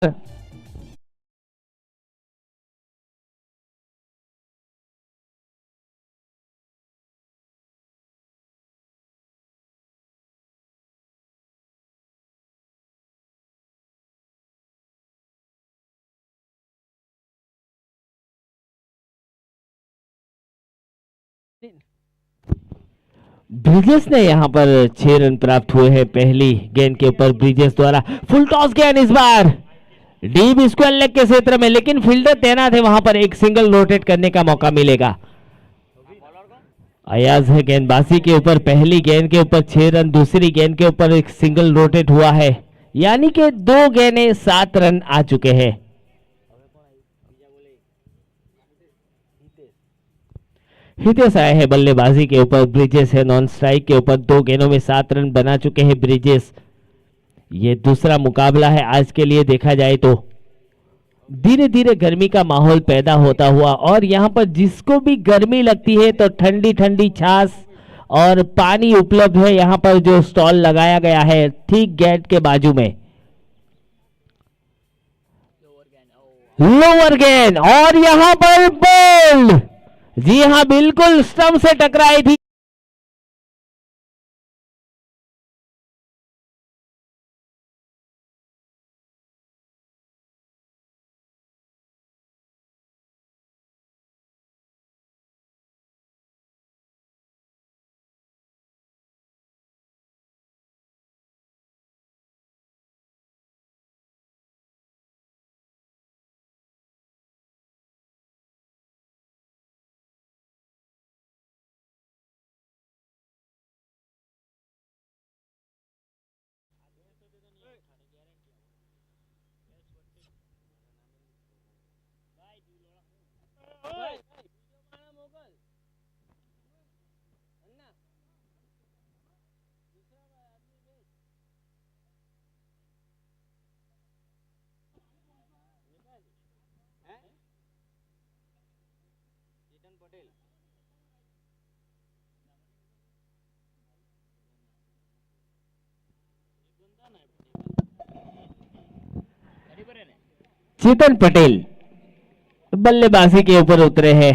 ब्रिजेश ने यहाँ पर 6 रन प्राप्त हुए हैं पहली गेंद के ऊपर ब्रिजेश द्वारा। फुल टॉस गेंद इस बार डीप स्क्वायर लेग के क्षेत्र में, लेकिन फील्डर तैनात है वहां पर, एक सिंगल रोटेट करने का मौका मिलेगा। अयाज है गेंदबाजी के ऊपर, पहली गेंद के ऊपर 6 रन, दूसरी गेंद के ऊपर एक सिंगल रोटेट हुआ है, यानी कि 2 गेंदें 7 रन आ चुके हैं। हितेश आए हैं बल्लेबाजी के ऊपर, ब्रिजेश है नॉन स्ट्राइक के ऊपर, 2 गेंदों में 7 रन बना चुके हैं ब्रिजेश। ये दूसरा मुकाबला है आज के लिए देखा जाए तो। धीरे धीरे गर्मी का माहौल पैदा होता हुआ, और यहाँ पर जिसको भी गर्मी लगती है तो ठंडी ठंडी छाछ और पानी उपलब्ध है यहाँ पर, जो स्टॉल लगाया गया है ठीक गेट के बाजू में। लोअर गेंद और यहाँ पर बोल्ड, जी हाँ बिल्कुल स्टंप से टकराई थी। चेतन पटेल बल्लेबाजी के ऊपर उतरे हैं।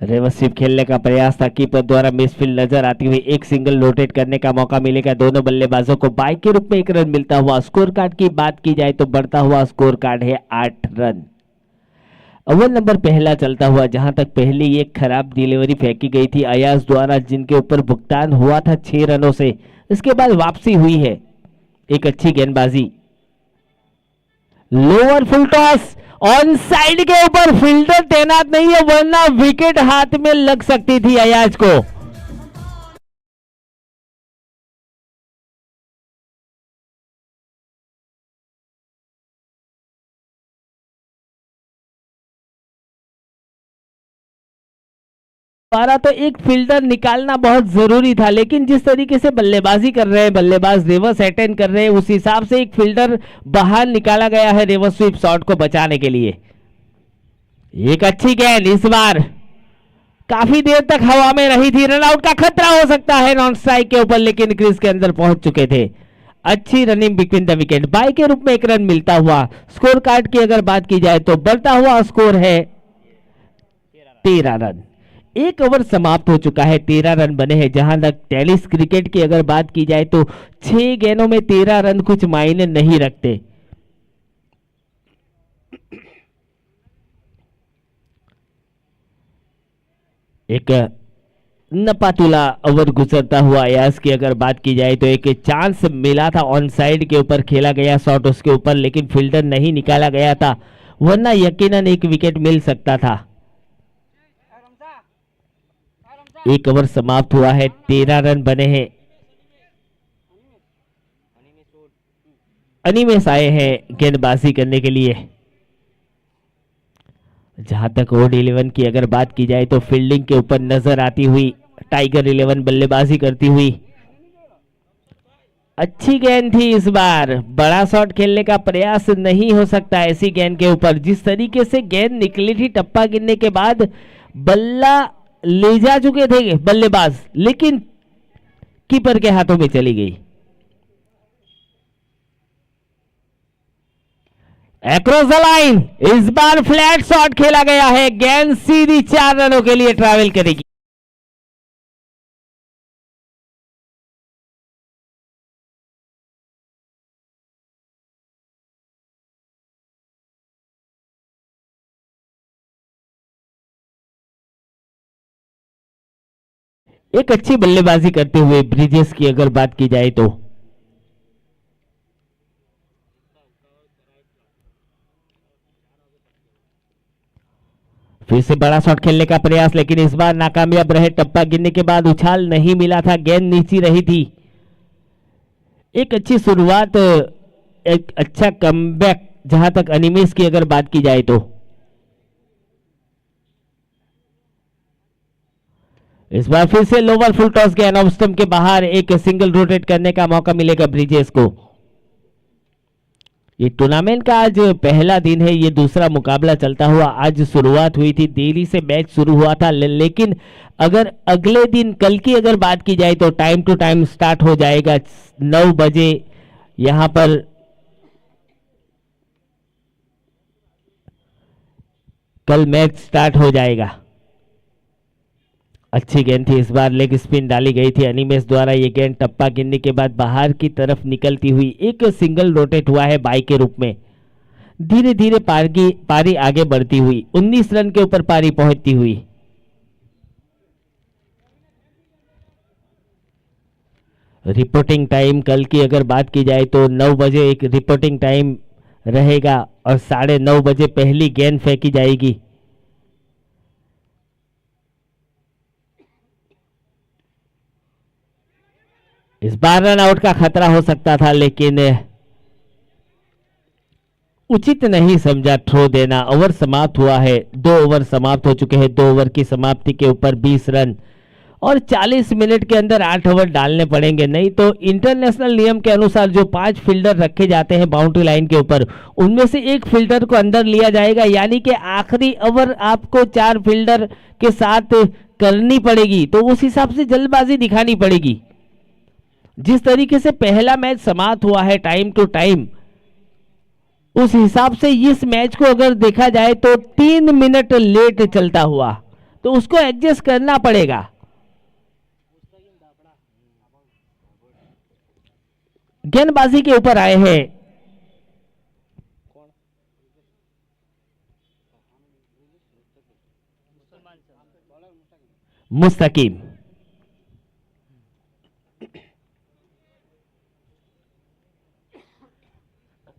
रिवर्स स्वीप खेलने का प्रयास था, कीपर द्वारा मिसफील्ड नजर आती हुई, एक सिंगल रोटेट करने का मौका मिलेगा दोनों बल्लेबाजों को। बाई के रूप में 1 रन मिलता हुआ। स्कोर कार्ड की बात की जाए तो बढ़ता हुआ स्कोर कार्ड है 8 रन। ओवर नंबर पहला चलता हुआ, जहां तक पहली एक खराब डिलीवरी फेंकी गई थी अयाज द्वारा, जिनके ऊपर भुगतान हुआ था 6 रनों से, इसके बाद वापसी हुई है। एक अच्छी गेंदबाजी, lower full toss on side के ऊपर, फील्डर तैनात नहीं है वरना विकेट हाथ में लग सकती थी अयाज को। द्वारा तो एक फील्डर निकालना बहुत जरूरी था, लेकिन जिस तरीके से बल्लेबाजी कर रहे हैं बल्लेबाज, रिवर्स अटेंड कर रहे हैं, उस हिसाब से एक फील्डर बाहर निकाला गया है रिवर्स स्वीप शॉट को बचाने के लिए। एक अच्छी गेंद इस बार काफी देर तक हवा में रही थी, रनआउट का खतरा हो सकता है नॉन स्ट्राइक के ऊपर, लेकिन क्रीज के अंदर पहुंच चुके थे। अच्छी running between the wicket, by के रूप में 1 रन मिलता हुआ। स्कोर कार्ड की अगर बात की जाए तो बढ़ता हुआ स्कोर है 13 रन। 1 ओवर समाप्त हो चुका है, 13 रन बने हैं। जहां तक टेनिस क्रिकेट की अगर बात की जाए तो 6 गेंदों में 13 रन कुछ मायने नहीं रखते। एक नपातुला ओवर गुजरता हुआ अयाज की अगर बात की जाए तो एक चांस मिला था ऑन साइड के ऊपर खेला गया शॉट उसके ऊपर, लेकिन फील्डर नहीं निकाला गया था, वरना यकीनन एक विकेट मिल सकता था। 1 ओवर समाप्त हुआ है, 13 रन बने हैं। अनिमेश आए हैं गेंदबाजी करने के लिए। जहां तक ओड 11 की अगर बात की जाए तो फील्डिंग के ऊपर नजर आती हुई टाइगर 11 बल्लेबाजी करती हुई। अच्छी गेंद थी इस बार, बड़ा शॉट खेलने का प्रयास नहीं हो सकता ऐसी गेंद के ऊपर। जिस तरीके से गेंद निकली थी टप्पा गिरने के बाद, बल्ला ले जा चुके थे बल्लेबाज, लेकिन कीपर के हाथों में चली गई। एक्रॉस द लाइन, इस बार फ्लैट शॉट खेला गया है, गेंद सीधी 4 रनों के लिए ट्रैवल करेगी। एक अच्छी बल्लेबाजी करते हुए ब्रिजेस की अगर बात की जाए तो फिर से बड़ा शॉट खेलने का प्रयास, लेकिन इस बार नाकामयाब रहे। टप्पा गिरने के बाद उछाल नहीं मिला था, गेंद नीचे रही थी। एक अच्छी शुरुआत, एक अच्छा कमबैक जहां तक अनिमेश की अगर बात की जाए तो। इस बार फिर से लोअर फुल टॉस गया, ऑफ स्टंप के बाहर एक सिंगल रोटेट करने का मौका मिलेगा ब्रिजेस को। ये टूर्नामेंट का आज पहला दिन है, ये दूसरा मुकाबला चलता हुआ आज शुरुआत हुई थी, देरी से मैच शुरू हुआ था, लेकिन अगर अगले दिन कल की अगर बात की जाए तो टाइम टू टाइम स्टार्ट हो जाएगा 9 बजे यहां पर। कल मैच स्टार्ट हो जाएगा। अच्छी गेंद थी, इस बार लेग स्पिन डाली गई थी अनिमेश द्वारा। ये गेंद टप्पा गिरने के बाद बाहर की तरफ निकलती हुई एक सिंगल रोटेट हुआ है बाई के रूप में। धीरे धीरे पारी आगे बढ़ती हुई 19 रन के ऊपर पारी पहुंचती हुई। रिपोर्टिंग टाइम कल की अगर बात की जाए तो 9 बजे एक रिपोर्टिंग टाइम रहेगा और 9:30 बजे पहली गेंद फेंकी जाएगी। इस बार रन आउट का खतरा हो सकता था, लेकिन उचित नहीं समझा थ्रो देना। ओवर समाप्त हुआ है, 2 ओवर समाप्त हो चुके हैं। 2 ओवर की समाप्ति के ऊपर 20 रन और 40 मिनट के अंदर 8 ओवर डालने पड़ेंगे, नहीं तो इंटरनेशनल नियम के अनुसार जो 5 फील्डर रखे जाते हैं बाउंड्री लाइन के ऊपर, उनमें से एक फील्डर को अंदर लिया जाएगा, यानी कि आखिरी ओवर आपको 4 फील्डर के साथ करनी पड़ेगी। तो उस हिसाब से जल्दबाजी दिखानी पड़ेगी। जिस तरीके से पहला मैच समाप्त हुआ है टाइम टू टाइम, उस हिसाब से इस मैच को अगर देखा जाए तो 3 मिनट लेट चलता हुआ, तो उसको एडजस्ट करना पड़ेगा। गेंदबाजी के ऊपर आए हैं मुस्तकीम।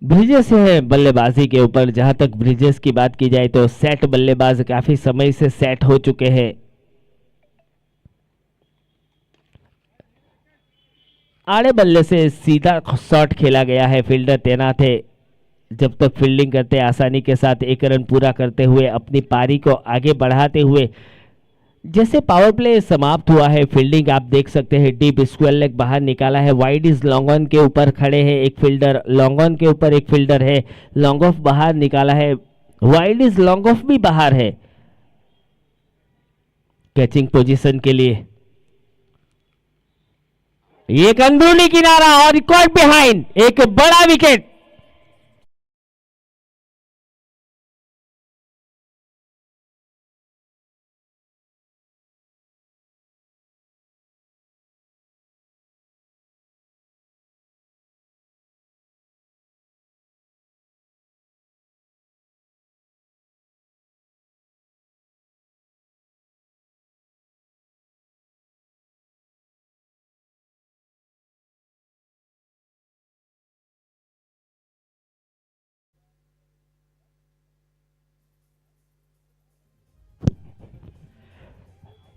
ब्रिजेस है बल्लेबाजी के ऊपर। जहां तक ब्रिजेस की बात की जाए तो सेट बल्लेबाज काफी समय से सेट हो चुके हैं। आड़े बल्ले से सीधा शॉट खेला गया है, फील्डर तैनात है। जब तक फील्डिंग करते आसानी के साथ 1 रन पूरा करते हुए अपनी पारी को आगे बढ़ाते हुए। जैसे पावर प्ले समाप्त हुआ है, फील्डिंग आप देख सकते हैं, डीप स्क्वायर लेग बाहर निकाला है, वाइड इज लॉन्ग ऑन के ऊपर खड़े हैं एक फील्डर, लॉन्ग ऑन के ऊपर एक फील्डर है, लॉन्ग ऑफ बाहर निकाला है, वाइड इज लॉन्ग ऑफ भी बाहर है कैचिंग पोजीशन के लिए। एक अंदरूनी किनारा और रिकॉर्ड बिहाइंड, एक बड़ा विकेट।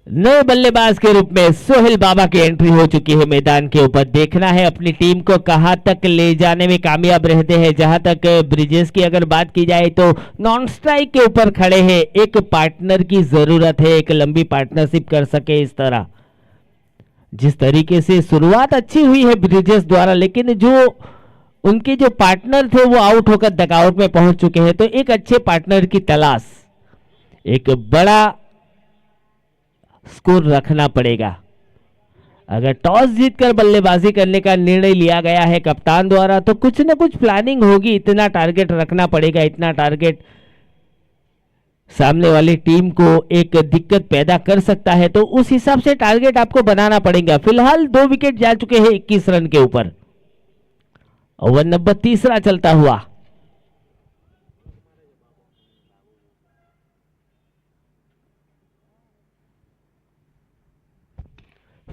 नए बल्लेबाज के रूप में सोहेल बाबा की एंट्री हो चुकी है मैदान के ऊपर। देखना है अपनी टीम को कहां तक ले जाने में कामयाब रहते हैं। जहां तक ब्रिजेस की अगर बात की जाए तो नॉन स्ट्राइक के ऊपर खड़े हैं, एक पार्टनर की जरूरत है, एक लंबी पार्टनरशिप कर सके इस तरह। जिस तरीके से शुरुआत अच्छी हुई है ब्रिजेस द्वारा, लेकिन जो उनके जो पार्टनर थे वो आउट होकर डगआउट में पहुंच चुके हैं, तो एक अच्छे पार्टनर की तलाश, एक बड़ा स्कोर रखना पड़ेगा। अगर टॉस जीतकर बल्लेबाजी करने का निर्णय लिया गया है कप्तान द्वारा तो कुछ न कुछ प्लानिंग होगी, इतना टारगेट रखना पड़ेगा, इतना टारगेट सामने वाली टीम को एक दिक्कत पैदा कर सकता है, तो उस हिसाब से टारगेट आपको बनाना पड़ेगा। फिलहाल 2 विकेट जा चुके हैं 21 रन के ऊपर। ओवर नंबर तीसरा चलता हुआ।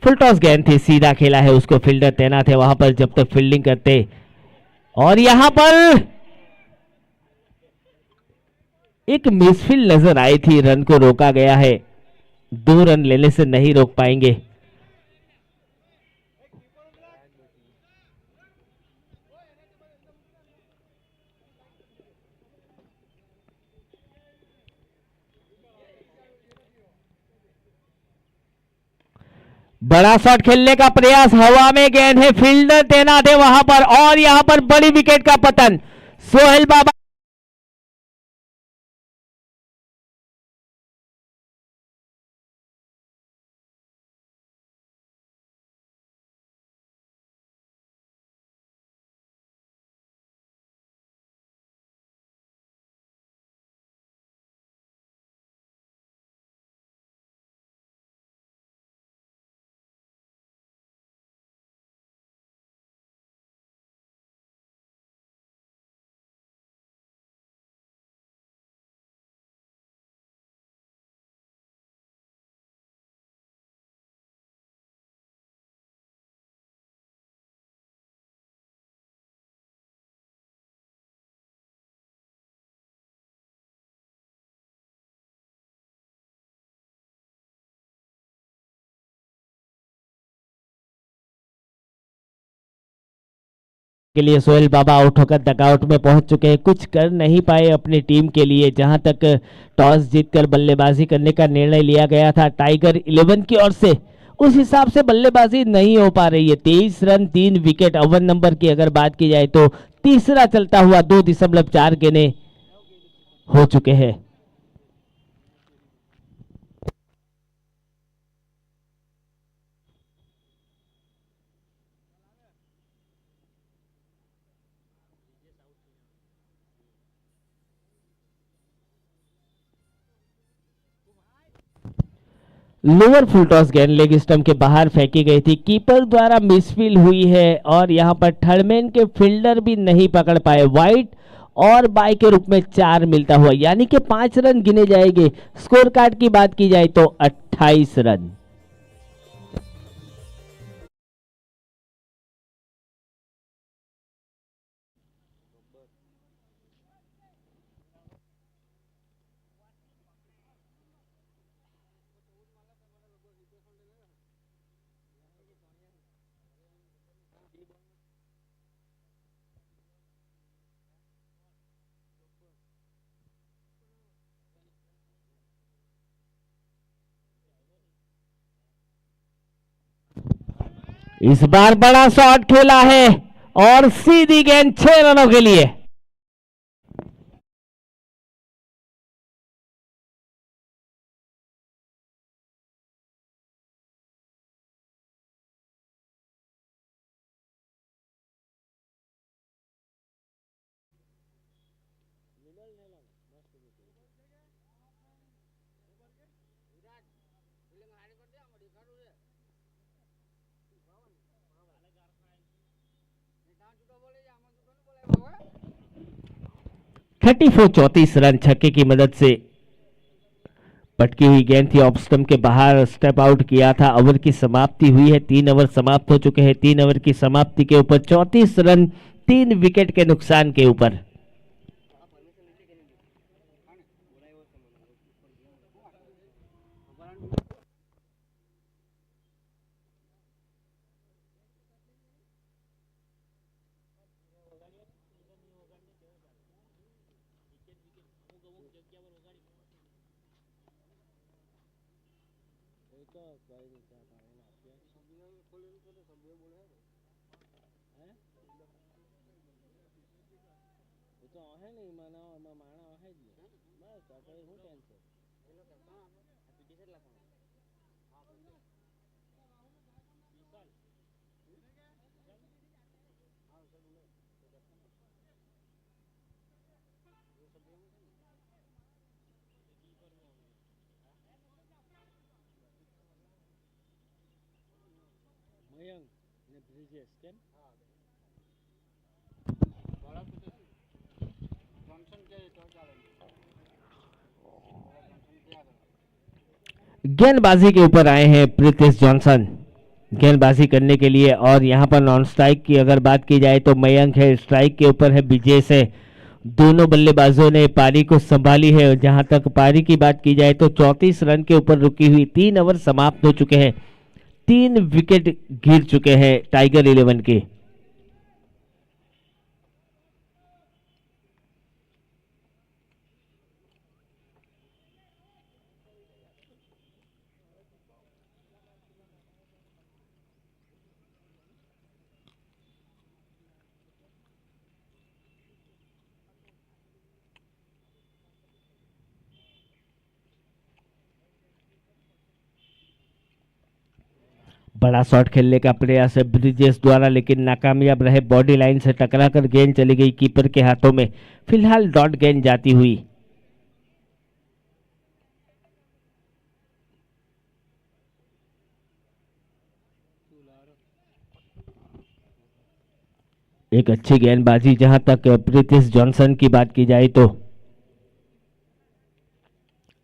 फुल टॉस गेंद थी, सीधा खेला है, उसको फील्डर तैनात है वहां पर जब तक फील्डिंग करते, और यहां पर एक मिसफील्ड नजर आई थी, रन को रोका गया है, 2 रन लेने से नहीं रोक पाएंगे। बड़ा शॉट खेलने का प्रयास, हवा में गेंद है, फील्डर तैनात है वहां पर, और यहां पर बड़ी विकेट का पतन। सोहेल बाबा के लिए सोहेल बाबा आउट होकर डगआउट में पहुंच चुके हैं, कुछ कर नहीं पाए अपनी टीम के लिए। जहां तक टॉस जीतकर बल्लेबाजी करने का निर्णय लिया गया था टाइगर 11 की ओर से, उस हिसाब से बल्लेबाजी नहीं हो पा रही है। 23 रन 3 विकेट। ओवर नंबर की अगर बात की जाए तो तीसरा चलता हुआ 2.4 गेंदें हो चुके हैं। लोअर फुल टॉस गेंद लेग स्टंप के बाहर फेंकी गई थी, कीपर द्वारा मिसफील हुई है, और यहां पर थर्डमैन के फील्डर भी नहीं पकड़ पाए। वाइट और बाय के रूप में 4 मिलता हुआ, यानी कि 5 रन गिने जाएंगे। स्कोर कार्ड की बात की जाए तो 28 रन। इस बार बड़ा शॉट खेला है और सीधी गेंद 6 रनों के लिए। थर्टी फोर 34 रन छक्के की मदद से पटकी हुई गेंद थी, ऑफ स्टंप के बाहर स्टेप आउट किया था। ओवर की समाप्ति हुई है, 3 ओवर समाप्त हो चुके हैं। 3 ओवर की समाप्ति के ऊपर 34 रन 3 विकेट के नुकसान के ऊपर। गेंदबाजी के ऊपर आए हैं प्रीतिश जॉनसन गेंदबाजी करने के लिए। और यहां पर नॉन स्ट्राइक की अगर बात की जाए तो मयंक है, स्ट्राइक के ऊपर है विजय से। दोनों बल्लेबाजों ने पारी को संभाली है। जहां तक पारी की बात की जाए तो 34 रन के ऊपर रुकी हुई 3 ओवर समाप्त हो चुके हैं, 3 विकेट गिर चुके हैं टाइगर 11 के। बड़ा शॉट खेलने का प्रयास है ब्रिजेश द्वारा, लेकिन नाकामयाब रहे। बॉडी लाइन से टकराकर गेंद चली गई कीपर के हाथों में। फिलहाल डॉट गेंद जाती हुई। एक अच्छी गेंदबाजी जहां तक प्रीतिश जॉनसन की बात की जाए तो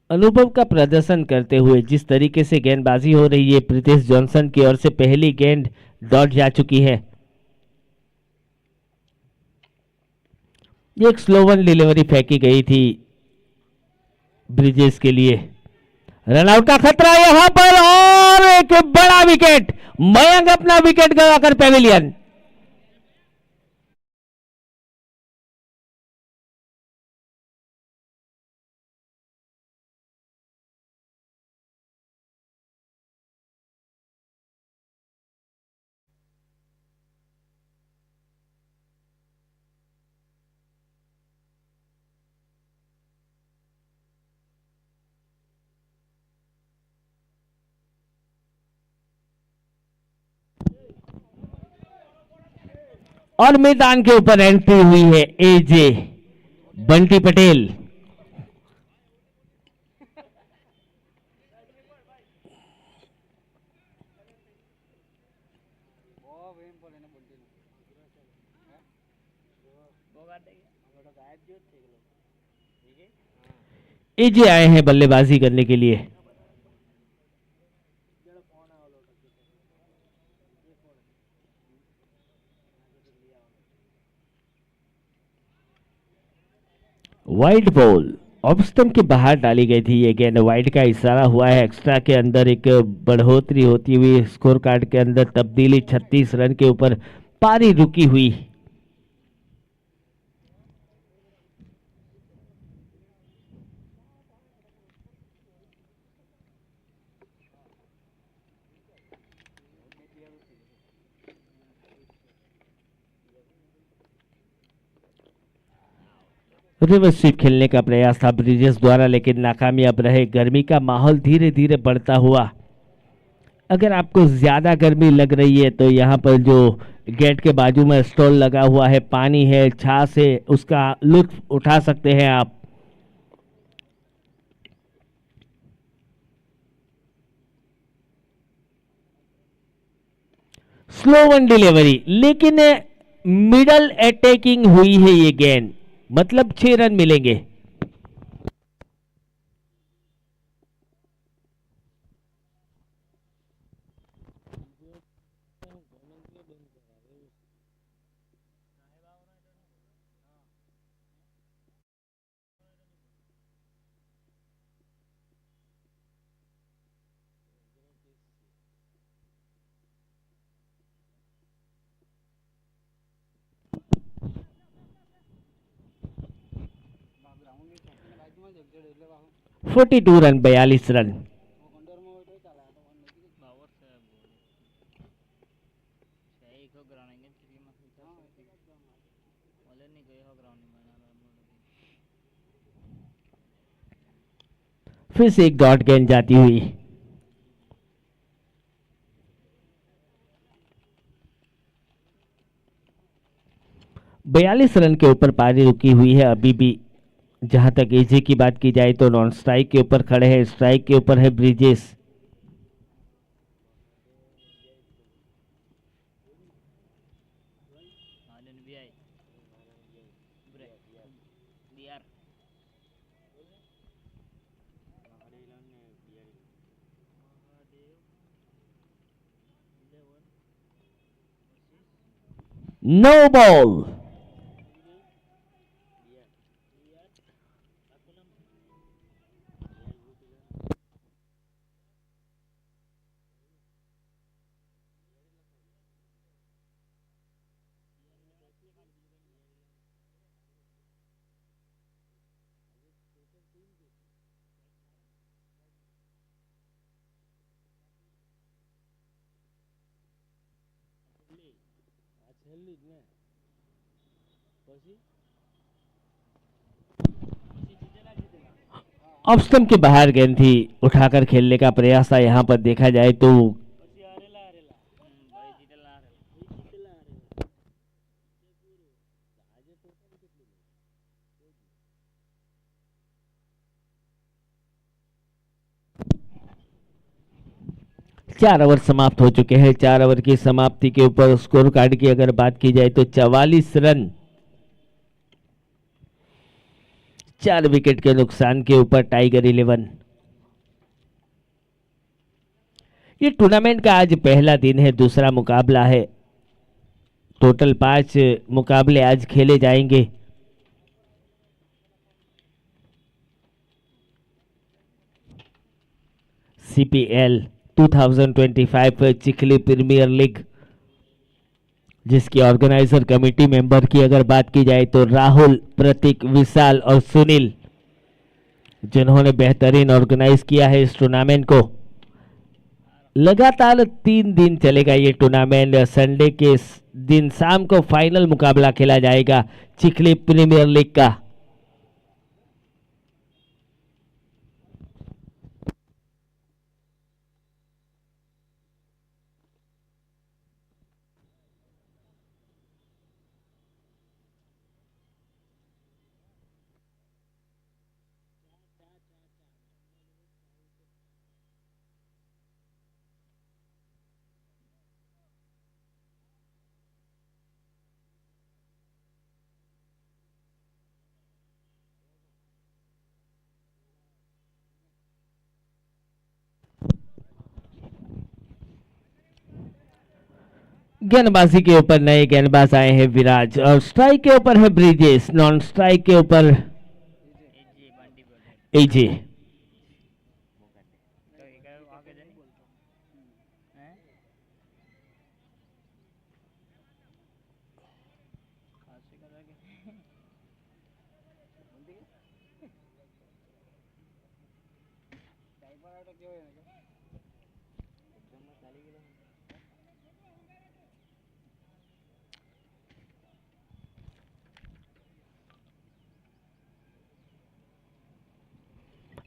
अनुभव का प्रदर्शन करते हुए जिस तरीके से गेंदबाजी हो रही है प्रीतिश जॉनसन की ओर से, पहली गेंद डॉट जा चुकी है। एक स्लो वन डिलीवरी फेंकी गई थी ब्रिजेश के लिए। रनआउट का खतरा यहां पर और एक बड़ा विकेट। मयंक अपना विकेट गवाकर पेविलियन। और मैदान के ऊपर एंट्री हुई है एजे बंटी पटेल। एजे आए हैं बल्लेबाजी करने के लिए। वाइड बॉल ऑफ स्टंप के बाहर डाली गई थी ये गेंद। वाइड का इशारा हुआ है। एक्स्ट्रा के अंदर एक बढ़ोतरी होती हुई स्कोर कार्ड के अंदर तब्दीली। 36 रन के ऊपर पारी रुकी हुई। रिवर्स स्वीप खेलने का प्रयास था ब्रिजेश द्वारा, लेकिन नाकामयाब रहे। गर्मी का माहौल धीरे धीरे बढ़ता हुआ। अगर आपको ज्यादा गर्मी लग रही है तो यहाँ पर जो गेट के बाजू में स्टॉल लगा हुआ है, पानी है, छाछ है, उसका लुत्फ उठा सकते हैं आप। स्लो वन डिलीवरी, लेकिन मिडल अटैकिंग हुई है ये गेंद, मतलब 6 रन मिलेंगे। Forty 42 run, 42 run. फिर से एक डॉट गेंद जाती हुई। बयालीस रन के ऊपर पारी रुकी हुई है अभी भी। जहां तक एजे की बात की जाए तो नॉन स्ट्राइक के ऊपर खड़े हैं, स्ट्राइक के ऊपर है Brijesh. No ball. Off stump के बाहर गेंद थी, उठाकर खेलने का प्रयास था यहाँ पर देखा जाए तो। 4 ओवर समाप्त हो चुके हैं। 4 ओवर की समाप्ति के ऊपर स्कोर कार्ड की अगर बात की जाए तो 44 रन 4 विकेट के नुकसान के ऊपर टाइगर 11। ये टूर्नामेंट का आज पहला दिन है, दूसरा मुकाबला है। टोटल 5 मुकाबले आज खेले जाएंगे। CPL 2025 चिखली प्रीमियर लीग, जिसकी ऑर्गेनाइजर कमेटी मेंबर की अगर बात की जाए तो राहुल, प्रतीक, विशाल और सुनील, जिन्होंने बेहतरीन ऑर्गेनाइज किया है इस टूर्नामेंट को। लगातार 3 दिन चलेगा ये टूर्नामेंट। संडे के दिन शाम को फाइनल मुकाबला खेला जाएगा चिखली प्रीमियर लीग का। गेंदबाजी के ऊपर नए गेंदबाज आए हैं विराज, और स्ट्राइक के ऊपर है ब्रिजेश, नॉन स्ट्राइक के ऊपर एजे।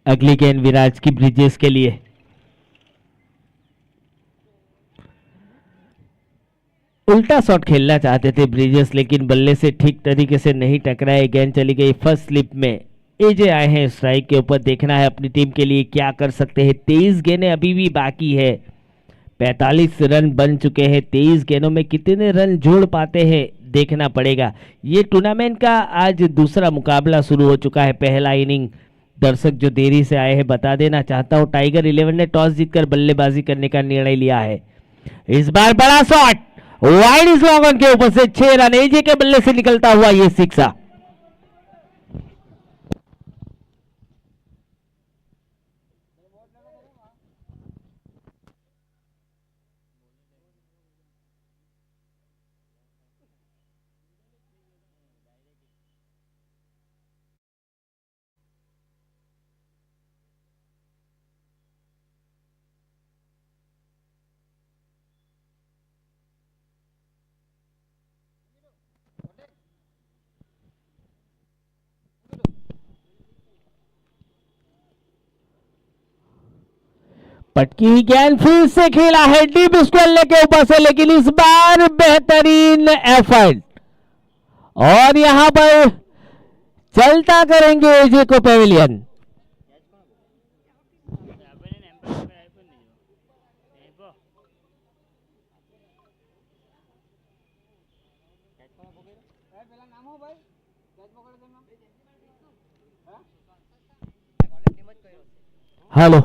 अगली गेंद विराज की ब्रिजेश के लिए। उल्टा शॉट खेलना चाहते थे ब्रिजेश, लेकिन बल्ले से ठीक तरीके से नहीं टकराए। गेंद चली गई फर्स्ट स्लिप में। एजे आए हैं स्ट्राइक के ऊपर। देखना है अपनी टीम के लिए क्या कर सकते हैं। 23 गेंदें अभी भी बाकी है। 45 रन बन चुके हैं। 23 गेंदों में कितने रन जोड़ पाते हैं देखना पड़ेगा। ये टूर्नामेंट का आज दूसरा मुकाबला शुरू हो चुका है। पहला इनिंग दर्शक जो देरी से आए हैं बता देना चाहता हूं, टाइगर 11 ने टॉस जीतकर बल्लेबाजी करने का निर्णय लिया है। इस बार बड़ा शॉट वाइड इस लॉन्ग के ऊपर से 6 रन एजे के बल्ले से निकलता हुआ ये सिक्सा। पटकी हुई गेंद फिर से खेला है डीप स्क्वेयर के ऊपर से, लेकिन इस बार बेहतरीन एफर्ट, और यहां पर चलता करेंगे एजे को पेविलियन। हेलो।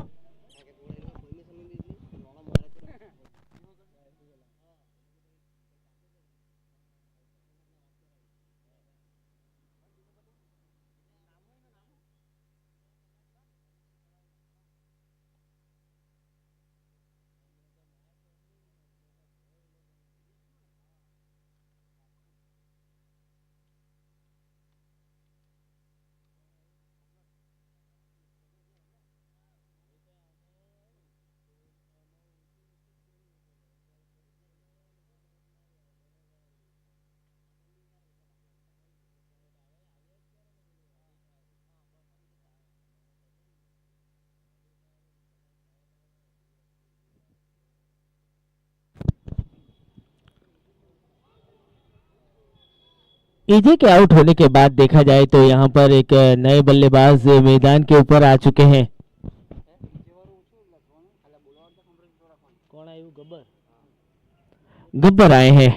इजी के आउट होने के बाद देखा जाए तो यहाँ पर एक नए बल्लेबाज मैदान के ऊपर आ चुके हैं। कौन आयु? गब्बर। गब्बर आए हैं।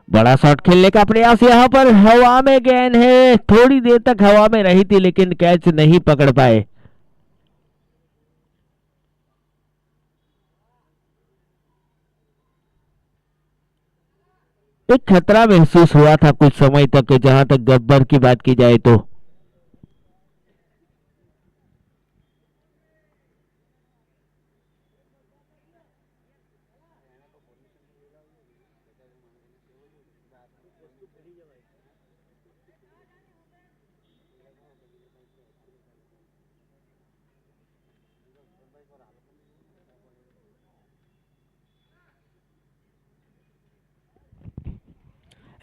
बड़ा शॉट खेलने का प्रयास यहाँ पर, हवा में गेंद है, थोड़ी देर तक हवा में रही थी लेकिन कैच नहीं पकड़ पाए। एक खतरा महसूस हुआ था कुछ समय तक, जहां तक गब्बर की बात की जाए तो।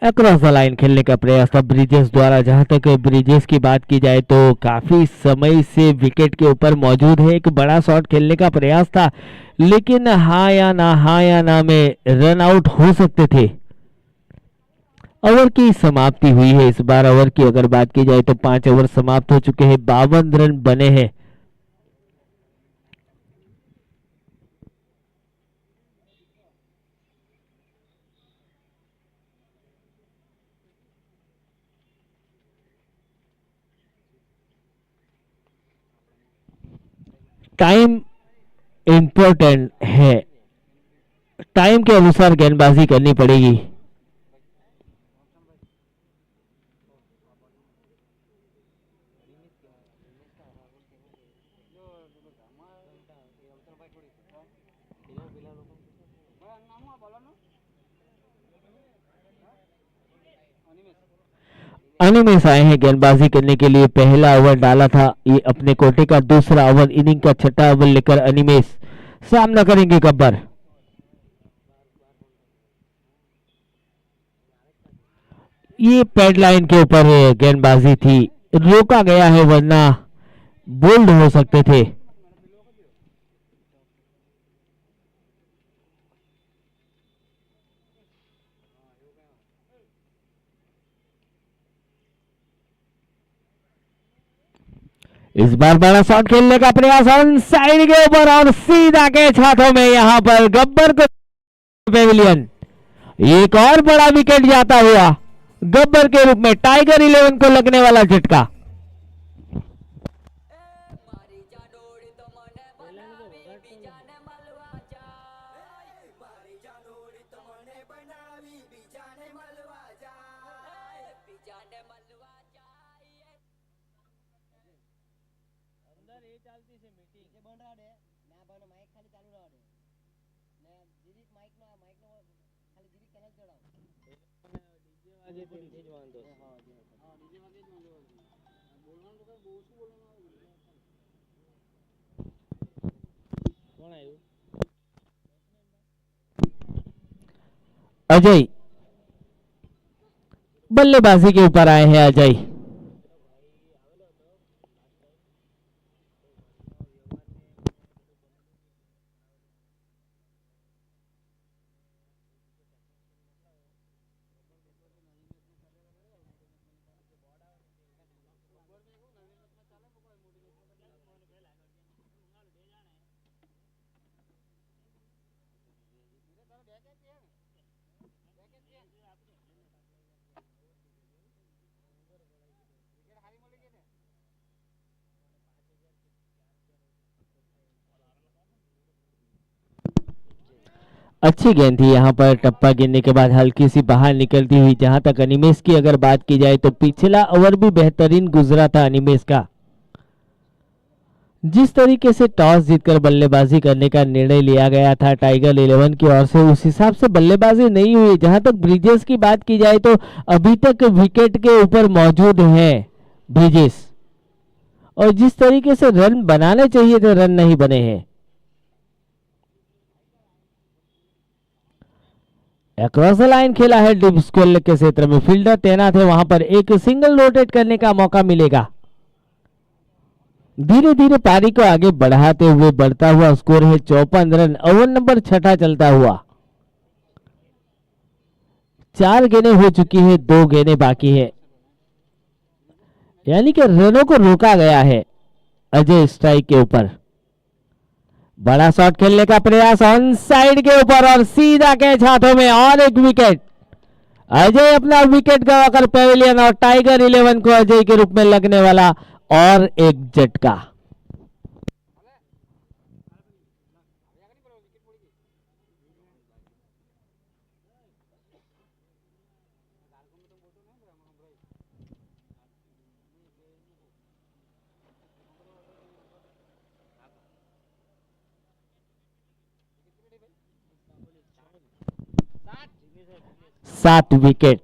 अक्रॉस द लाइन खेलने का प्रयास था ब्रिजेस द्वारा। जहां तक ब्रिजेस की बात की जाए तो काफी समय से विकेट के ऊपर मौजूद है। एक बड़ा शॉट खेलने का प्रयास था लेकिन हाँ या ना में रन आउट हो सकते थे। ओवर की समाप्ति हुई है इस बार। ओवर की अगर बात की जाए तो 5 ओवर समाप्त हो चुके हैं, 52 रन बने हैं। टाइम इंपॉर्टेंट है, टाइम के अनुसार गेंदबाजी करनी पड़ेगी। अनिमेष आए हैं गेंदबाजी करने के लिए। पहला ओवर डाला था ये अपने कोटे का, दूसरा ओवर इनिंग का छठा ओवर लेकर अनिमेष सामना करेंगे गब्बर। ये पैड लाइन के ऊपर गेंदबाजी थी, रोका गया है वरना बोल्ड हो सकते थे। इस बार बड़ा शॉट खेलने का प्रयास ऑन साइड के ऊपर और सीधा कैच हाथों में यहाँ पर गब्बर को पेविलियन। एक और बड़ा विकेट जाता हुआ गब्बर के रूप में टाइगर 11 को लगने वाला झटका। अजय बल्लेबाजी के ऊपर आए हैं। अजय अच्छी गेंद थी यहाँ पर, टप्पा गिरने के बाद हल्की सी बाहर निकलती हुई। जहां तक अनिमेश की अगर बात की जाए तो पिछला ओवर भी बेहतरीन गुजरा था अनिमेश का। जिस तरीके से टॉस जीतकर बल्लेबाजी करने का निर्णय लिया गया था टाइगर 11 की ओर से, उस हिसाब से बल्लेबाजी नहीं हुई। जहां तक ब्रिजेस की बात की जाए तो अभी तक विकेट के ऊपर मौजूद है ब्रिजेस, और जिस तरीके से रन बनाने चाहिए थे रन नहीं बने हैं। अक्रॉस द लाइन खेला है डीप स्क्वायर के क्षेत्र में, फील्डर तैनात है वहां पर, एक सिंगल रोटेट करने का मौका मिलेगा। धीरे धीरे पारी को आगे बढ़ाते हुए बढ़ता हुआ स्कोर है 54 रन, ओवर नंबर 6 चलता हुआ। 4 गेंदें हो चुकी है, 2 गेंदें बाकी है, यानी कि रनों को रोका गया है अजय स्ट्राइक के ऊपर। बड़ा शॉट खेलने का प्रयास ऑन साइड के ऊपर और सीधा कैच हाथों में, और एक विकेट। अजय अपना विकेट गवाकर पेविलियन, और टाइगर 11 को अजय के रूप में लगने वाला और एक झटका। सात विकेट।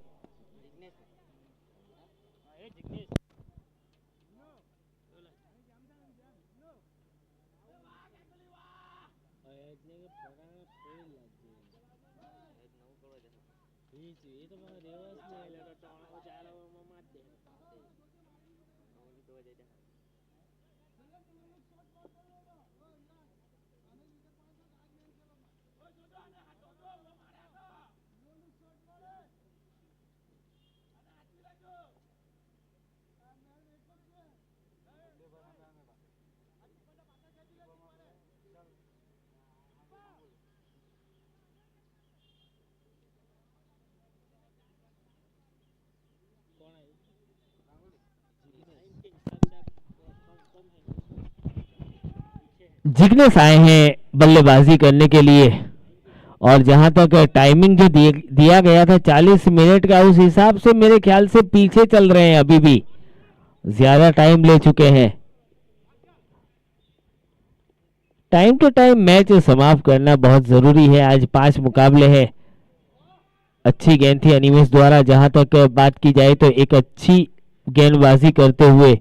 जिग्नेश आए हैं बल्लेबाजी करने के लिए, और जहां तक टाइमिंग जो दिया गया था 40 मिनट का, उस हिसाब से मेरे ख्याल से पीछे चल रहे हैं, अभी भी ज्यादा टाइम ले चुके हैं। टाइम टू टाइम मैच समाप्त करना बहुत जरूरी है। आज 5 मुकाबले हैं। अच्छी गेंद थी अनिमेश द्वारा। जहां तक बात की जाए तो एक अच्छी गेंदबाजी करते हुए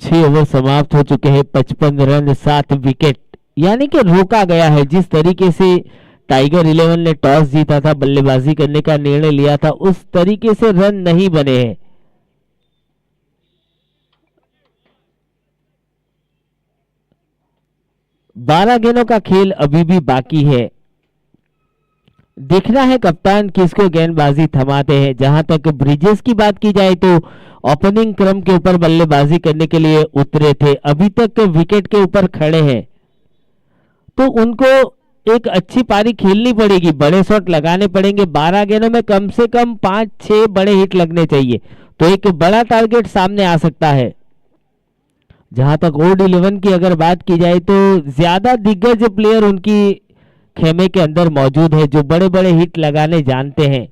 6 ओवर समाप्त हो चुके हैं, 55 रन 7 विकेट, यानी कि रोका गया है। जिस तरीके से टाइगर 11 ने टॉस जीता था, बल्लेबाजी करने का निर्णय लिया था, उस तरीके से रन नहीं बने हैं। बारह गेंदों का खेल अभी भी बाकी है। देखना है कप्तान किसको गेंदबाजी थमाते हैं। जहां तक ब्रिजेस की बात की जाए तो ओपनिंग क्रम के ऊपर बल्लेबाजी करने के लिए उतरे थे, अभी तक विकेट के ऊपर खड़े हैं, तो उनको एक अच्छी पारी खेलनी पड़ेगी, बड़े शॉट लगाने पड़ेंगे। 12 गेंदों में कम से कम 5-6 बड़े हिट लगने चाहिए, तो एक बड़ा टारगेट सामने आ सकता है। जहां तक ओड 11 की अगर बात की जाए तो ज्यादा दिग्गज प्लेयर उनकी खेमे के अंदर मौजूद है, जो बड़े बड़े हिट लगाने जानते हैं।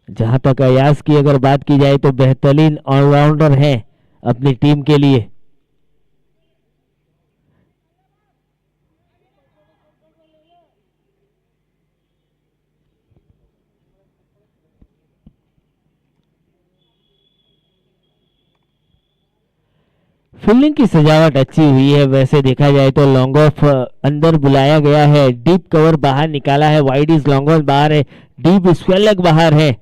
जहां तक अयाज की अगर बात की जाए तो बेहतरीन ऑलराउंडर है अपनी टीम के लिए। फील्डिंग की सजावट अच्छी हुई है। वैसे देखा जाए तो लॉन्ग ऑफ अंदर बुलाया गया है, डीप कवर बाहर निकाला है, वाइड इज लॉन्ग ऑफ बाहर है, डीप स्क्वायर लेग बाहर है।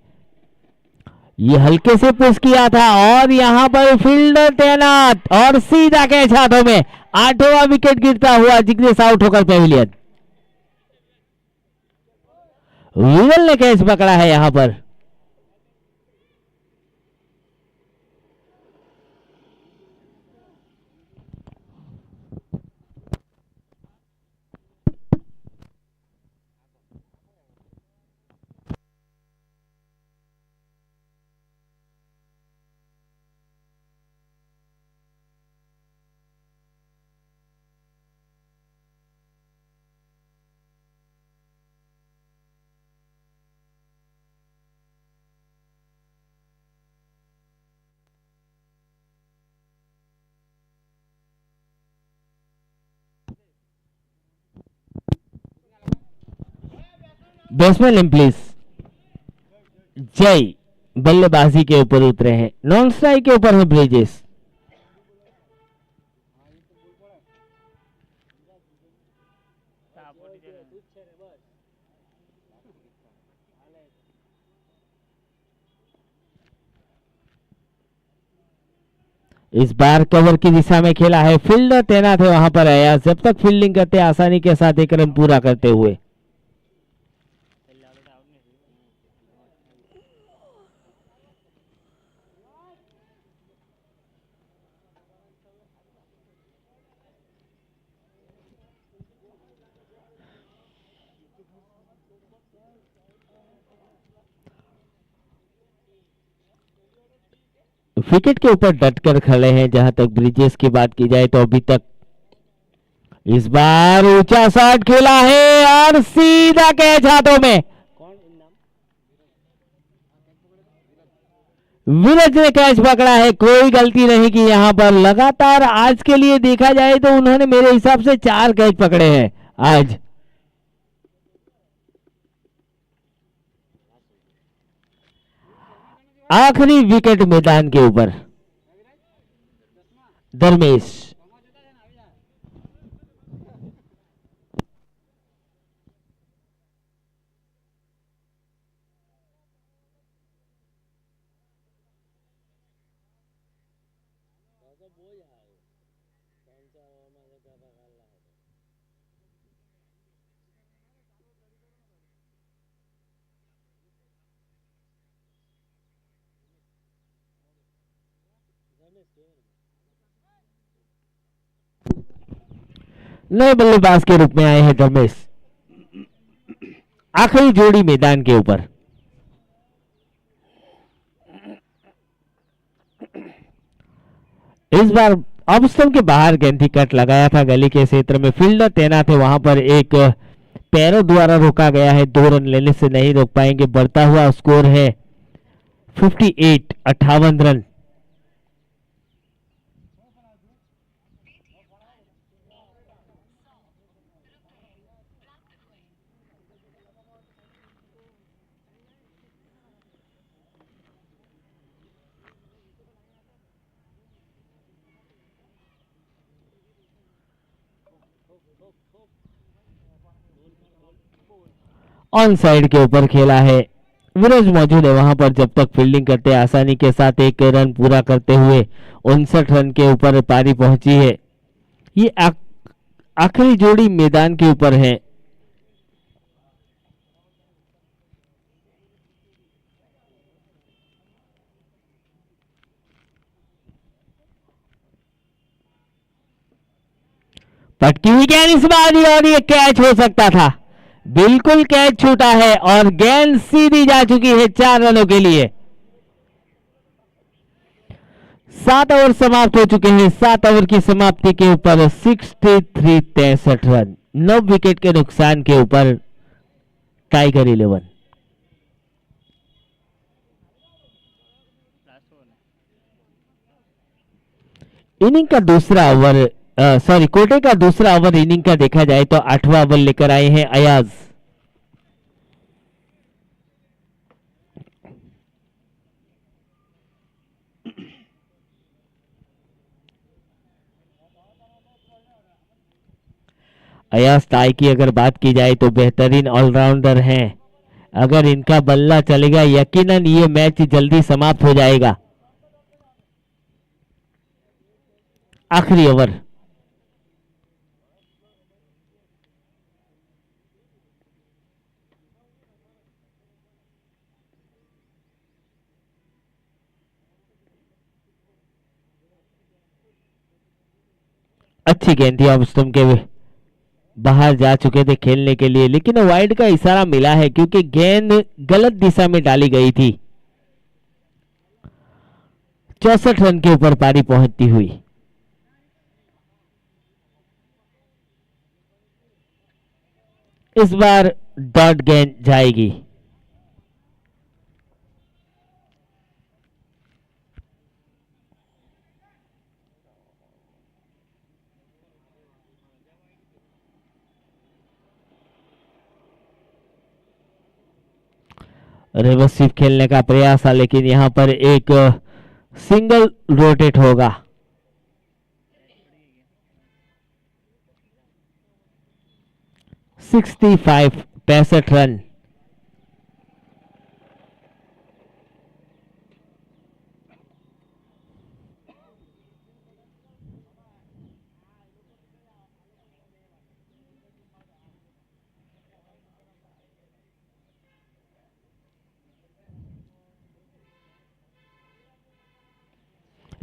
ये हल्के से पुश किया था, और यहां पर फील्डर तैनात, और सीधा कैच हाथों में। 8वां विकेट गिरता हुआ जिग्नेश आउट होकर पेविलियन। विगल ने कैच पकड़ा है यहां पर। Batsman please. जय बल्लेबाजी के ऊपर उतरे हैं, नॉन स्ट्राइक के ऊपर है ब्रिजेश। इस बार कवर की दिशा में खेला है, फील्डर तैनात है वहां पर आया, जब तक फील्डिंग करते आसानी के साथ एक रन पूरा करते हुए। विकेट के ऊपर डटकर खड़े हैं जहां तक ब्रिजेश की बात की जाए तो अभी तक। इस बार ऊंचा शॉट खेला है और सीधा कैच हाथों में। विराज ने कैच पकड़ा है, कोई गलती नहीं की यहां पर। लगातार आज के लिए देखा जाए तो उन्होंने मेरे हिसाब से 4 कैच पकड़े हैं आज। आखिरी विकेट मैदान के ऊपर धर्मेश। नए बल्लेबाज के रूप में आए हैं धर्मेश। आखिरी जोड़ी मैदान के ऊपर। इस बार ऑफ स्टंप के बाहर गेंद थी, कट लगाया था गली के क्षेत्र में, फील्डर तैनात है वहां पर, एक पैरों द्वारा रोका गया है, 2 रन लेने से नहीं रोक पाएंगे। बढ़ता हुआ स्कोर है 58 रन। ऑन साइड के ऊपर खेला है, विराज मौजूद है वहां पर, जब तक फील्डिंग करते आसानी के साथ एक रन पूरा करते हुए 59 रन के ऊपर पारी पहुंची है। ये आखिरी जोड़ी मैदान के ऊपर है। पटकी हुई गेंद इस बार, और ये कैच हो सकता था, बिल्कुल कैच छूटा है और गेंद सीधी जा चुकी है 4 रनों के लिए। 7 ओवर समाप्त हो चुके हैं। 7 ओवर की समाप्ति के ऊपर 63 रन, 9 विकेट के नुकसान के ऊपर टाइगर 11। इनिंग का दूसरा ओवर, सॉरी कोटे का दूसरा ओवर इनिंग का देखा जाए तो 8वां ओवर लेकर आए हैं अयाज। अयाज ताई की अगर बात की जाए तो बेहतरीन ऑलराउंडर हैं, अगर इनका बल्ला चलेगा यकीनन ये मैच जल्दी समाप्त हो जाएगा। आखिरी ओवर। अच्छी गेंद थी, ऑफ स्टंप के बाहर जा चुके थे खेलने के लिए, लेकिन वाइड का इशारा मिला है क्योंकि गेंद गलत दिशा में डाली गई थी। 64 रन के ऊपर पारी पहुंचती हुई। इस बार डॉट गेंद जाएगी। रिवर्स स्वीप खेलने का प्रयास था, लेकिन यहाँ पर एक सिंगल रोटेट होगा। 65 रन।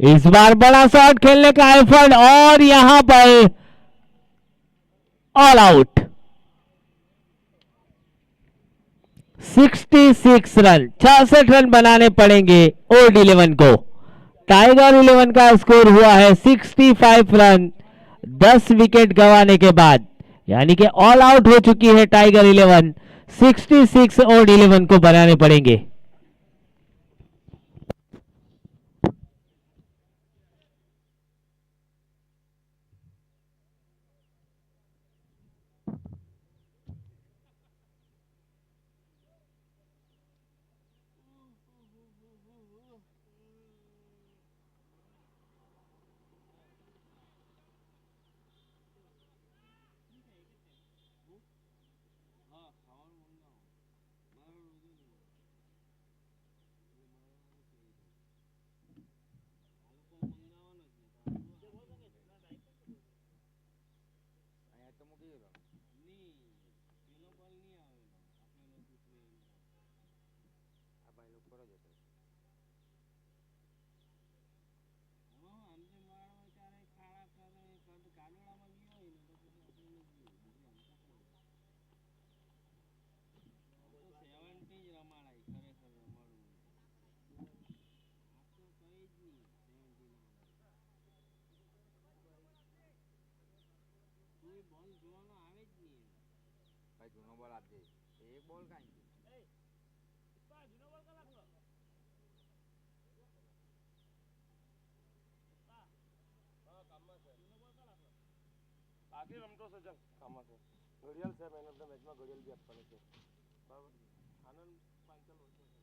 इस बार बड़ा शॉट खेलने का एफर्ट और यहां पर ऑल आउट। 66 रन, 66 रन बनाने पड़ेंगे ओल्ड 11 को। टाइगर 11 का स्कोर हुआ है 65 रन 10 विकेट गंवाने के बाद, यानी कि ऑल आउट हो चुकी है टाइगर 11। 66 ओल्ड 11 को बनाने पड़ेंगे। આખી રમતો છે ચલ કામમાં છે ઘડિયાળ છે મેન ઓફ ધ મેચમાં ઘડિયાળ બી આપવાની છે બરાબર આનંદ પાંચલ ઓછો છે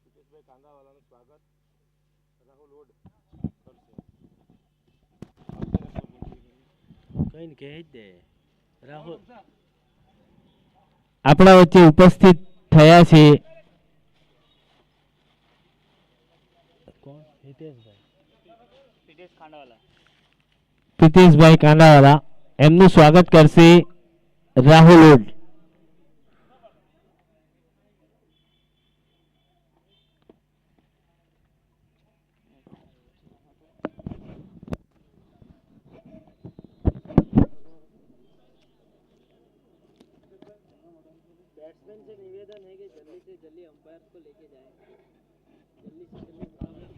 હિતેશભાઈ કાંદાવાલાનું સ્વાગત રાહુલ ઓડ કરશે કઈ ને કહે જ દે રાહુલ આપણા વચ્ચે ઉપસ્થિત થયા છે કોણ હિતેશભાઈ પ્રિતેશભાઈ કાંડાવાલા, એમનું સ્વાગત કરશે રાહુલ ઓડ। बैट्समैन से निवेदन है कि जल्दी से जल्दी अंपायर को लेके जाए जल्दी से जल्दी मुकाबला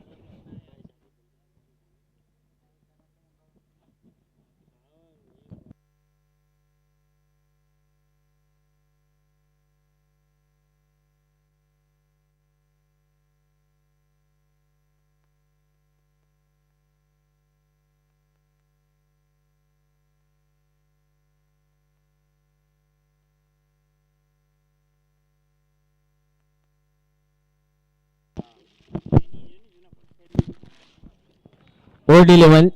ઓલ્ડ 11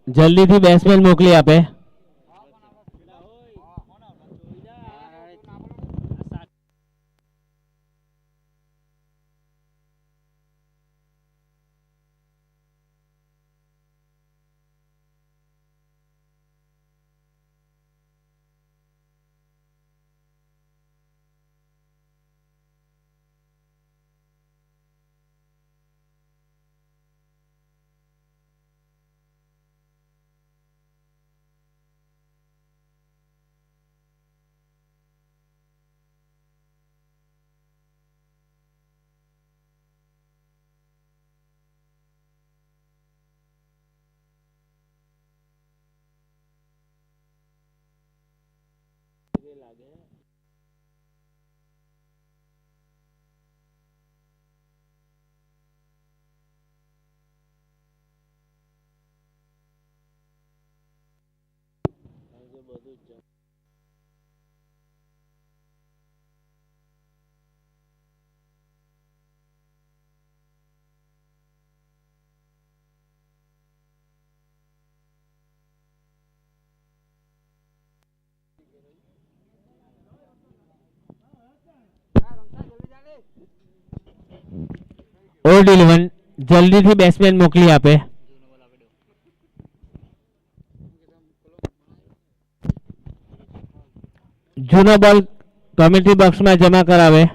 જલ્દીથી બેટ્સમેન મોકલી આપે। लागे બધું જ ઓડ 11 જલ્દીથી બેટ્સમેન મોકલી આપે. જૂનો બોલ કમેન્ટ્રી બોક્સમાં જમા કરાવે.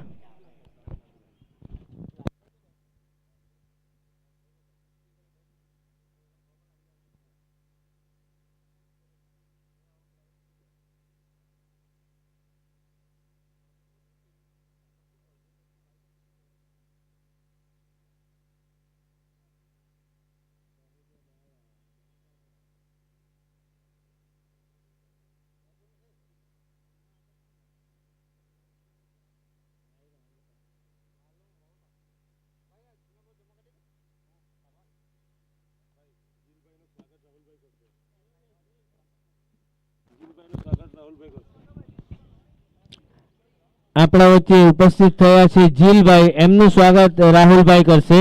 આપણા વચ્ચે ઉપસ્થિત થયા છે જીલભાઈ, એમનું સ્વાગત રાહુલભાઈ કરશે.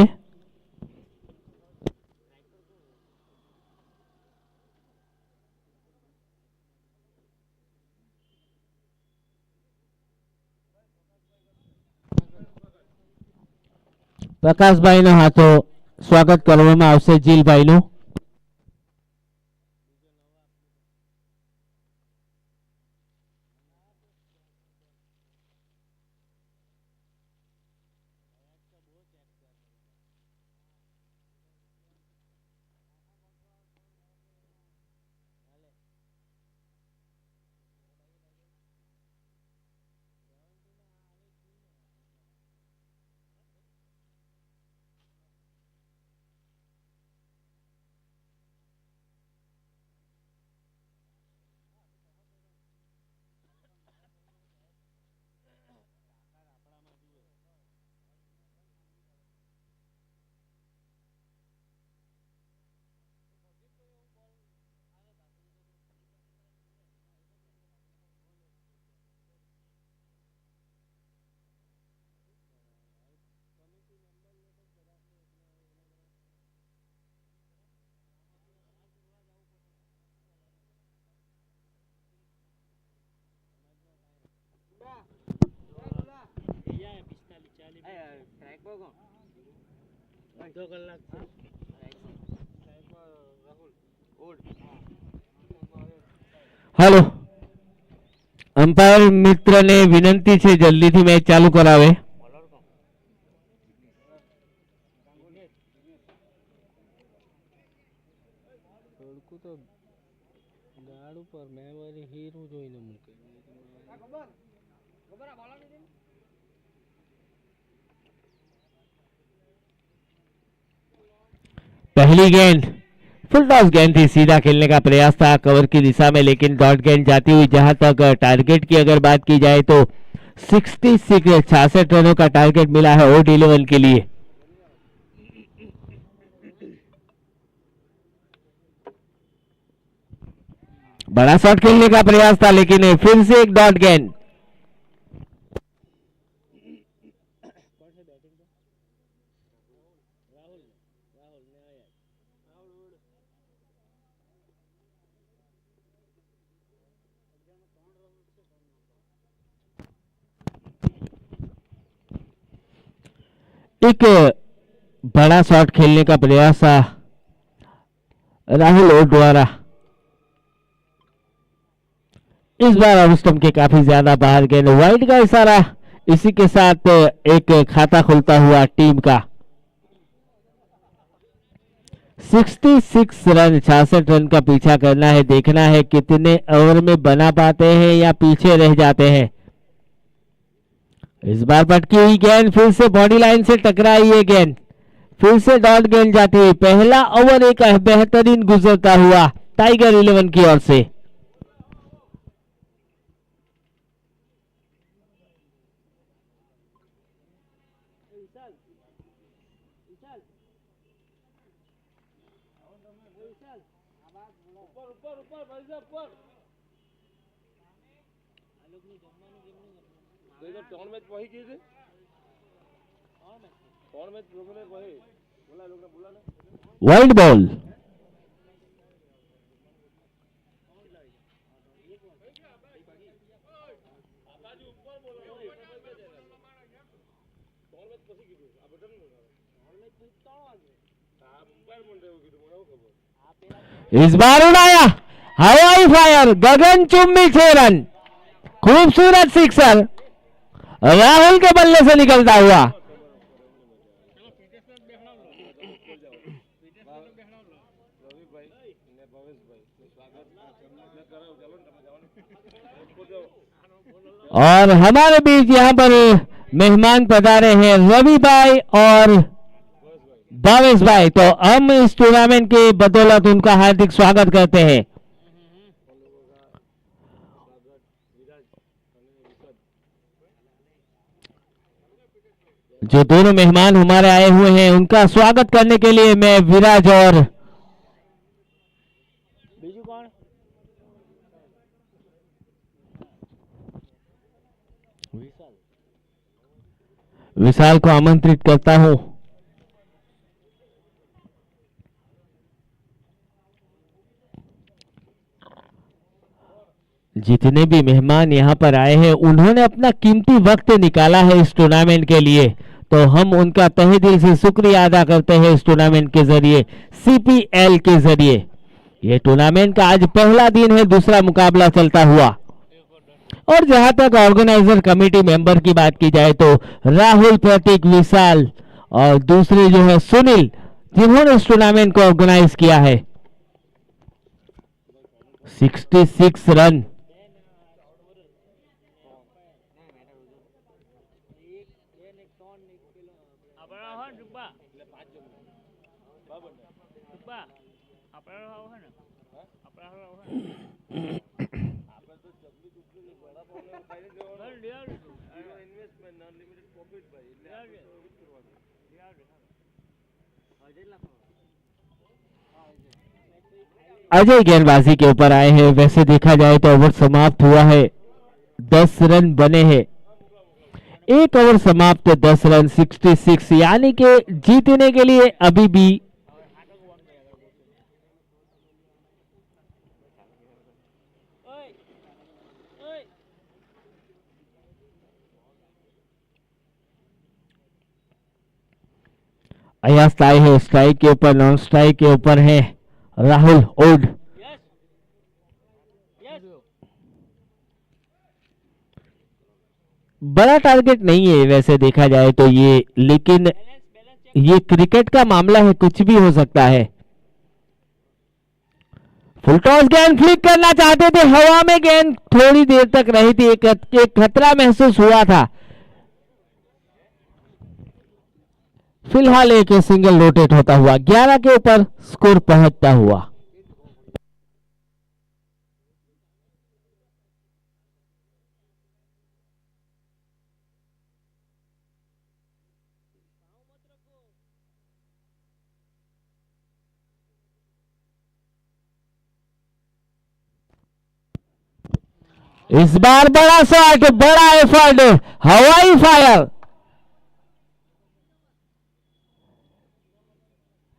પ્રકાશભાઈનો હાથો સ્વાગત કરવામાં આવશે જીલભાઈનું. हेलो, अंपायर मित्र ने विनंती છે જલ્દીથી મેચ ચાલુ કરાવે. पहली गेंद फुल टॉस गेंद थी, सीधा खेलने का प्रयास था कवर की दिशा में, लेकिन डॉट गेंद जाती हुई. जहां तक टारगेट की अगर बात की जाए तो 66 रनों का टारगेट मिला है ओड 11 के लिए. बड़ा शॉट खेलने का प्रयास था, लेकिन फिर से एक डॉट गेंद. एक बड़ा शॉट खेलने का प्रयास था राहुल ओड द्वारा. इस बार ऑफ स्टंप के काफी ज्यादा बाहर गेंद, वाइड का इशारा. इसी के साथ एक खाता खुलता हुआ टीम का. 66 रन, 66 रन का पीछा करना है. देखना है कितने ओवर में बना पाते हैं या पीछे रह जाते हैं. इस बार पटकी हुई गेंद फिर से बॉडी लाइन से टकराई है गेंद, फिर से डॉट गेंद जाती हुई. पहला ओवर एक बेहतरीन गुजरता हुआ टाइगर 11 की ओर से. Wide ball. इस बार उड़ाया हवाई फायर, गगनचुंबी 6 रन, खूबसूरत सिक्सर राहुल के बल्ले से निकलता हुआ। और हमारे बीच यहाँ पर मेहमान पधारे हैं रवि भाई और भावेश भाई, तो हम इस टूर्नामेंट की बदौलत उनका हार्दिक स्वागत करते हैं। जो दोनों मेहमान हमारे आए हुए हैं उनका स्वागत करने के लिए मैं विराज और विशाल को आमंत्रित करता हूं। जितने भी मेहमान यहां पर आए हैं उन्होंने अपना कीमती वक्त निकाला है इस टूर्नामेंट के लिए, तो हम उनका तहे दिल से शुक्रिया अदा करते हैं इस टूर्नामेंट के जरिए, सीपीएल के जरिए। यह टूर्नामेंट का आज पहला दिन है, दूसरा मुकाबला चलता हुआ। और जहां तक ऑर्गेनाइजर कमेटी मेंबर की बात की जाए तो राहुल, प्रतीक, विशाल और दूसरे जो है सुनील, जिन्होंने इस टूर्नामेंट को ऑर्गेनाइज किया है। 66 रन, अजय गेंदबाजी के ऊपर आए हैं। वैसे देखा जाए तो ओवर समाप्त हुआ है, 10 रन बने हैं, एक ओवर समाप्त, 10 रन, 66, यानी कि जीतने के लिए अभी भी अयास आए हैं। स्ट्राइक के ऊपर, नॉन स्ट्राइक के ऊपर है राहुल ओड। बड़ा टारगेट नहीं है वैसे देखा जाए तो ये, लेकिन ये क्रिकेट का मामला है, कुछ भी हो सकता है। फुल टॉस गेंद फ्लिक करना चाहते थे, हवा में गेंद थोड़ी देर तक रही थी, एक खतरा महसूस हुआ था। फिलहाल एक सिंगल रोटेट होता हुआ 11 के ऊपर स्कोर पहुंचता हुआ। इस बार बड़ा शॉट, बड़ा एफर्ट, हवाई फायर,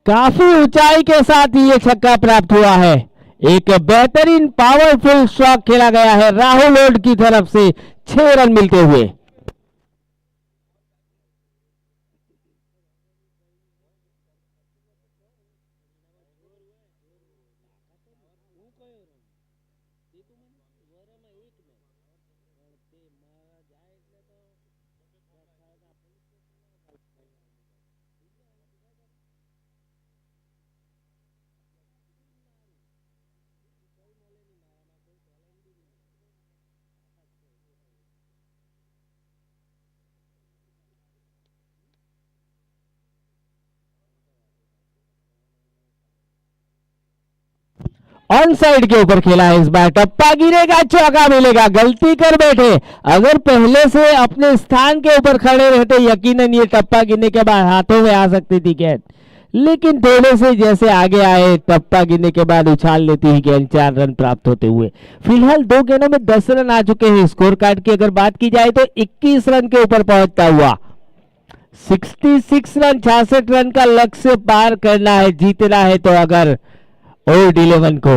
काफी ऊंचाई के साथ ये छक्का प्राप्त हुआ है। एक बेहतरीन पावरफुल शॉट खेला गया है राहुल ओड की तरफ से, 6 रन मिलते हुए। ऑन साइड के ऊपर खेला है, इस बार टप्पा गिरेगा, चौका मिलेगा। गलती कर बैठे, अगर पहले से अपने स्थान के ऊपर खड़े रहते यकीनन ये टप्पा गिरने के बाद हाथों में आ सकती थी गेंद, लेकिन थोड़े से जैसे आगे आए, टप्पा गिरने के बाद उछाल लेती ही गेंद, 4 रन प्राप्त होते हुए। फिलहाल 2 गेंदों में 10 रन आ चुके हैं। स्कोर कार्ड की अगर बात की जाए तो 21 रन के ऊपर पहुंचता हुआ। 66 रन, 66 रन का लक्ष्य पार करना है, जीतना है तो अगर ओल्ड 11 को।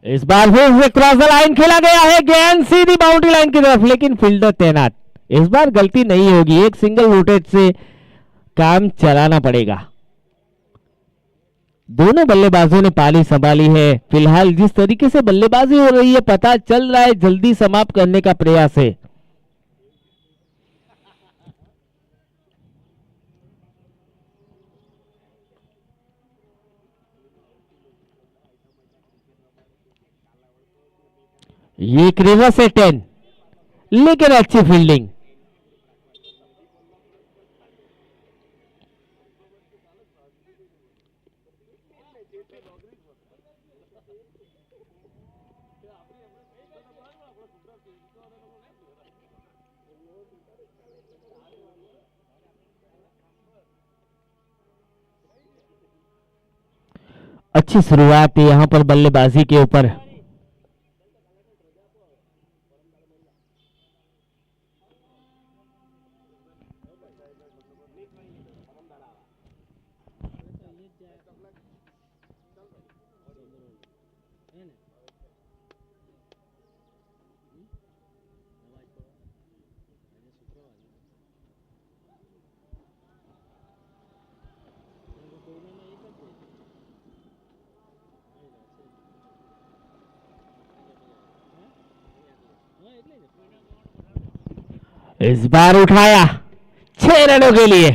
इस बार फिर से क्रॉस द लाइन खेला गया है, गेंद सीधी बाउंड्री लाइन की तरफ, लेकिन फील्डर तैनात। इस बार गलती नहीं होगी, एक सिंगल रोटेट से काम चलाना पड़ेगा। दोनों बल्लेबाजों ने पाली संभाली है। फिलहाल जिस तरीके से बल्लेबाजी हो रही है, पता चल रहा है जल्दी समाप्त करने का प्रयास है। ये एक रिवर्स है 10, लेकिन अच्छी फील्डिंग। अच्छी शुरुआत है यहां पर बल्लेबाजी के ऊपर। इस बार उठाया 6 रनों के लिए।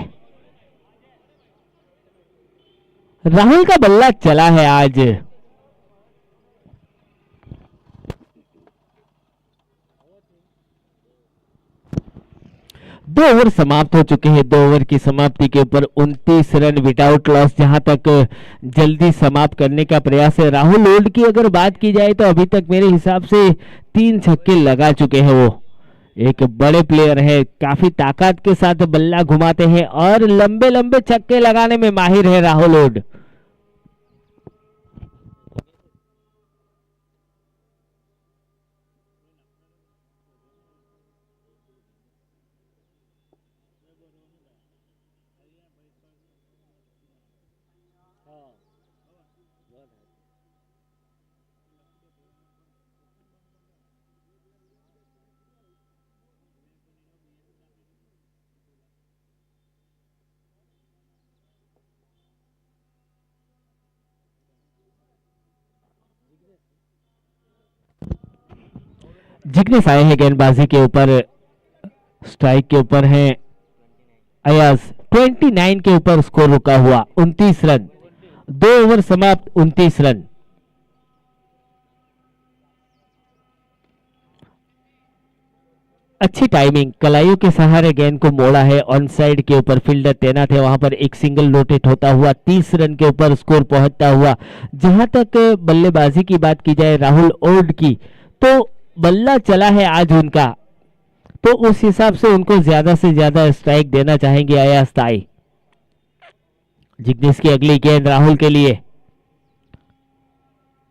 राहुल का बल्ला चला है आज। दो ओवर समाप्त हो चुके हैं। 2 ओवर की समाप्ति के ऊपर 29 रन विदाउट लॉस, जहां तक जल्दी समाप्त करने का प्रयास है। राहुल ओल्ड की अगर बात की जाए तो अभी तक मेरे हिसाब से 3 छक्के लगा चुके हैं। वो एक बड़े प्लेयर है, काफी ताकत के साथ बल्ला घुमाते हैं और लंबे लंबे छक्के लगाने में माहिर है राहुल ओल्ड। जिग्नेश आए हैं गेंदबाजी के ऊपर, स्ट्राइक के ऊपर है अयाज। 29 के ऊपर स्कोर रुका हुआ, 29 रन। 2 ओवर समाप्त, 29 रन। अच्छी टाइमिंग, कलाइयों के सहारे गेंद को मोड़ा है। ऑन साइड के ऊपर फील्डर तैनात है, वहां पर एक सिंगल रोटेट होता हुआ 30 रन के ऊपर स्कोर पहुंचता हुआ। जहां तक बल्लेबाजी की बात की जाए राहुल ओल्ड की, तो बल्ला चला है आज उनका, तो उस हिसाब से उनको ज्यादा से ज्यादा स्ट्राइक देना चाहेंगे अयाज ताई। जिग्नेश की अगली गेंद राहुल के लिए,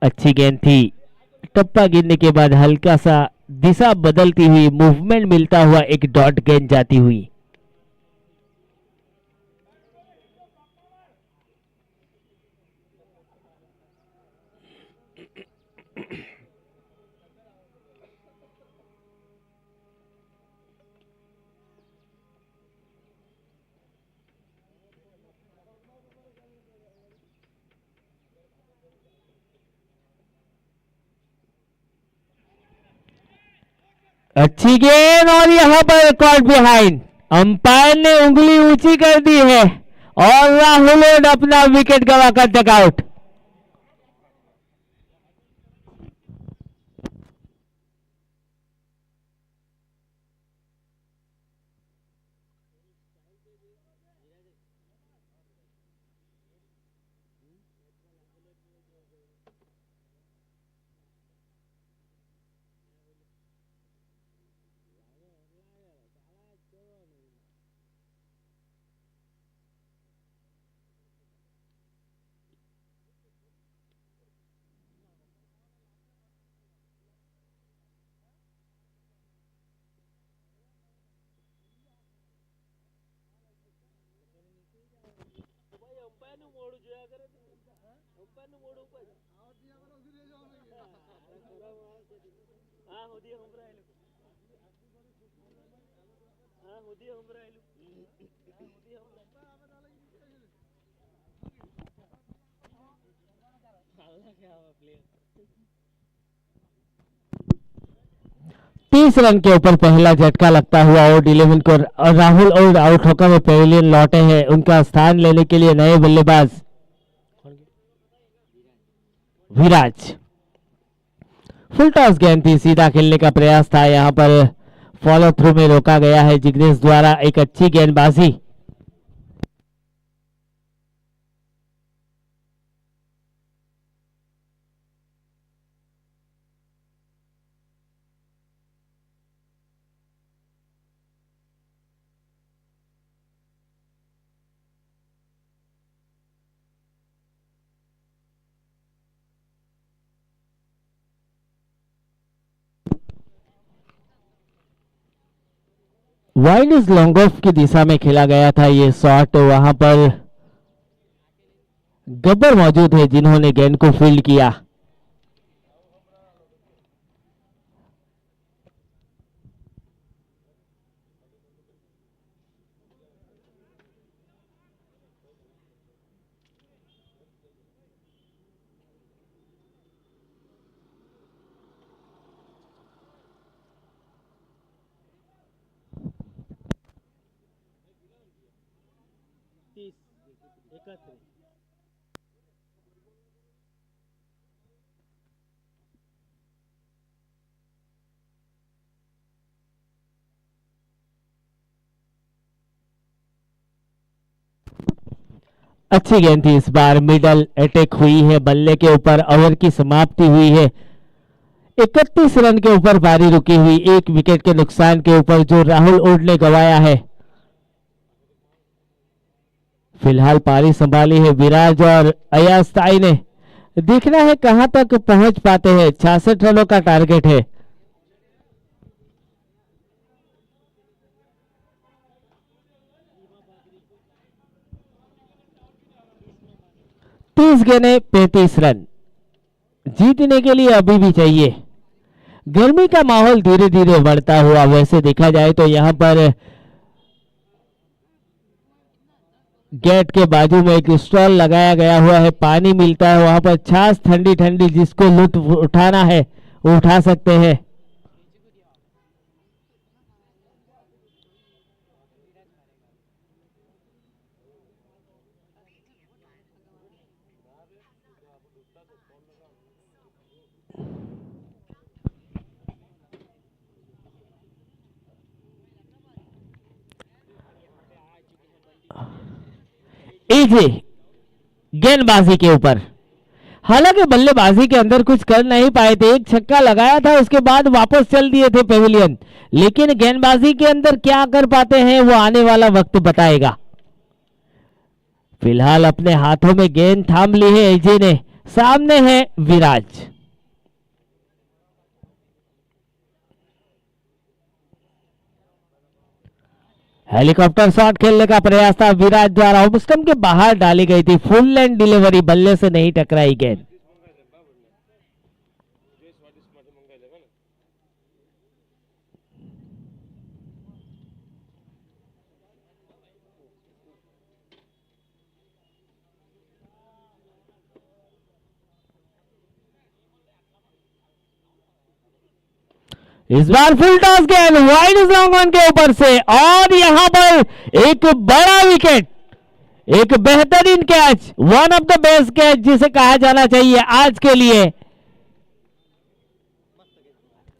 अच्छी गेंद थी। टप्पा गिरने के बाद हल्का सा दिशा बदलती हुई, मूवमेंट मिलता हुआ एक डॉट गेंद जाती हुई। अच्छी गेंद और यहां पर कॉट बिहाइंड। अंपायर ने उंगली ऊंची कर दी है और राहुल अपना विकेट गवाकर डकआउट। 30 रन के ऊपर पहला झटका लगता हुआ ओड 11 को और राहुल ओड आउट होकर पेविलियन लौटे हैं। उनका स्थान लेने के लिए नए बल्लेबाज विराज। फुल टॉस गेंद थी, सीधा खेलने का प्रयास था, यहां पर फॉलो थ्रू में रोका गया है जिग्नेश द्वारा। एक अच्छी गेंदबाजी। वाइड इज लॉन्ग ऑफ की दिशा में खेला गया था ये शॉट। वहां पर गब्बर मौजूद है जिन्होंने गेंद को फील्ड किया। अच्छी गेंद थी, इस बार मिडल अटैक हुई है बल्ले के ऊपर। ओवर की समाप्ति हुई है 31 रन के ऊपर पारी रुकी हुई, एक विकेट के नुकसान के ऊपर जो राहुल ओड ने गंवाया है। फिलहाल पारी संभाली है विराज और अयाज ताई ने। देखना है कहां तक पहुंच पाते हैं। 66 रनों का टारगेट है। 30 गेंदें 35 रन जीतने के लिए अभी भी चाहिए। गर्मी का माहौल धीरे धीरे बढ़ता हुआ, वैसे देखा जाए तो यहां पर गेट के बाजू में एक स्टॉल लगाया गया हुआ है, पानी मिलता है वहां पर, छाछ ठंडी ठंडी, जिसको लुत्फ उठाना है वो उठा सकते हैं। इजी गेंदबाजी के ऊपर, हालांकि बल्लेबाजी के अंदर कुछ कर नहीं पाए थे। एक छक्का लगाया था, उसके बाद वापस चल दिए थे पेविलियन, लेकिन गेंदबाजी के अंदर क्या कर पाते हैं वो आने वाला वक्त बताएगा। फिलहाल अपने हाथों में गेंद थाम ली है एजे ने। सामने है विराज। हेलीकॉप्टर शॉट खेलने का प्रयास था विराज द्वारा, ऑफ स्टंप के बाहर डाली गई थी। फुल लेंथ डिलीवरी, बल्ले से नहीं टकराई गेंद। इस बार फुल टॉस गेंद वाइड लॉन्ग ऑन के ऊपर से, और यहां पर एक बड़ा विकेट, एक बेहतरीन catch, one of the best catch जिसे कहा जाना चाहिए आज के लिए।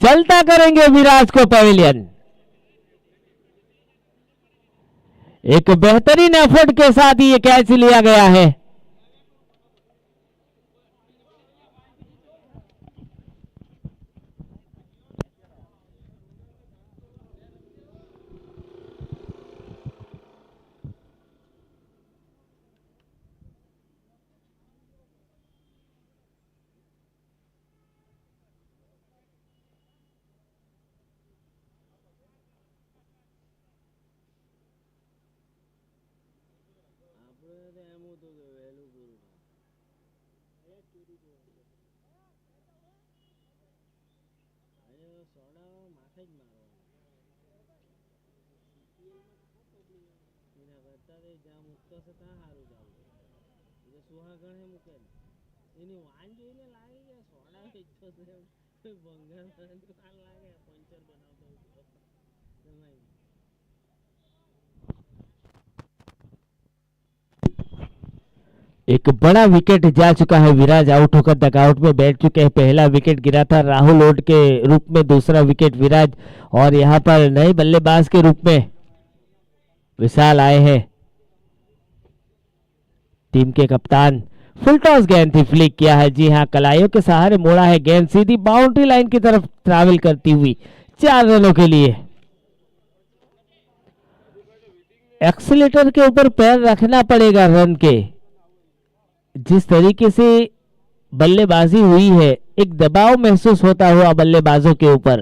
चलता करेंगे विराज को पेविलियन। एक बेहतरीन एफर्ट के साथ ये कैच लिया गया है। સોડા માથે જ મારવાનું એના કરતા જ્યાં મૂકતો છે ત્યાં સારું જવું એટલે સુહાગણ હે મૂકે ને એની વાન જોઈને લાગે કે સોડા વેચતો છે ભંગાર વાન લાગે પંચર બનાવતો નહીં एक बड़ा विकेट जा चुका है। विराज आउट होकर डगआउट में बैठ चुके हैं। पहला विकेट गिरा था राहुल ओड के रूप में, दूसरा विकेट विराज, और यहाँ पर नए बल्लेबाज के रूप में विशाल आए हैं। टीम के कप्तान फुल टॉस गेंद थी, फ्लिक किया है। जी हाँ, कलाइयों के सहारे मोड़ा है गेंद, सीधी बाउंड्री लाइन की तरफ ट्रैवल करती हुई 4 रनों के लिए। एक्सीलेटर के ऊपर पैर रखना पड़ेगा रन के। जिस तरीके से बल्लेबाजी हुई है, एक दबाव महसूस होता हुआ बल्लेबाजों के ऊपर।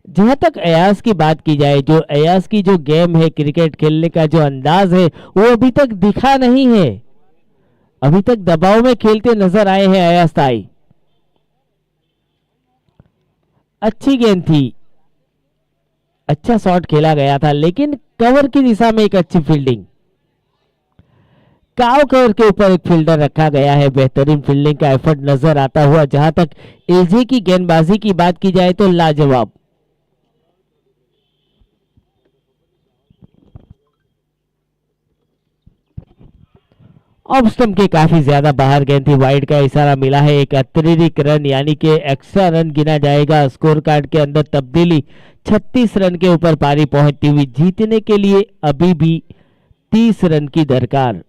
जहां तक अयाज की बात की जाए, जो अयाज की जो गेम है, क्रिकेट खेलने का जो अंदाज है, वो अभी तक दिखा नहीं है। अभी तक दबाव में खेलते नजर आए हैं अयाज ताई। अच्छी गेंद थी, अच्छा शॉट खेला गया था, लेकिन कवर की दिशा में एक अच्छी फील्डिंग। काव कवर के ऊपर एक फील्डर रखा गया है। बेहतरीन फील्डिंग का एफर्ट नजर आता हुआ। जहां तक एजे की गेंदबाजी की बात की जाए तो लाजवाब। ऑफ स्टंप के काफी ज्यादा बाहर गेंद थी, वाइड का इशारा मिला है। एक अतिरिक्त रन यानी कि एक्स्ट्रा रन गिना जाएगा। स्कोर कार्ड के अंदर तब्दीली 36 रन के ऊपर पारी पहुंचती हुई। जीतने के लिए अभी भी 30 रन की दरकार।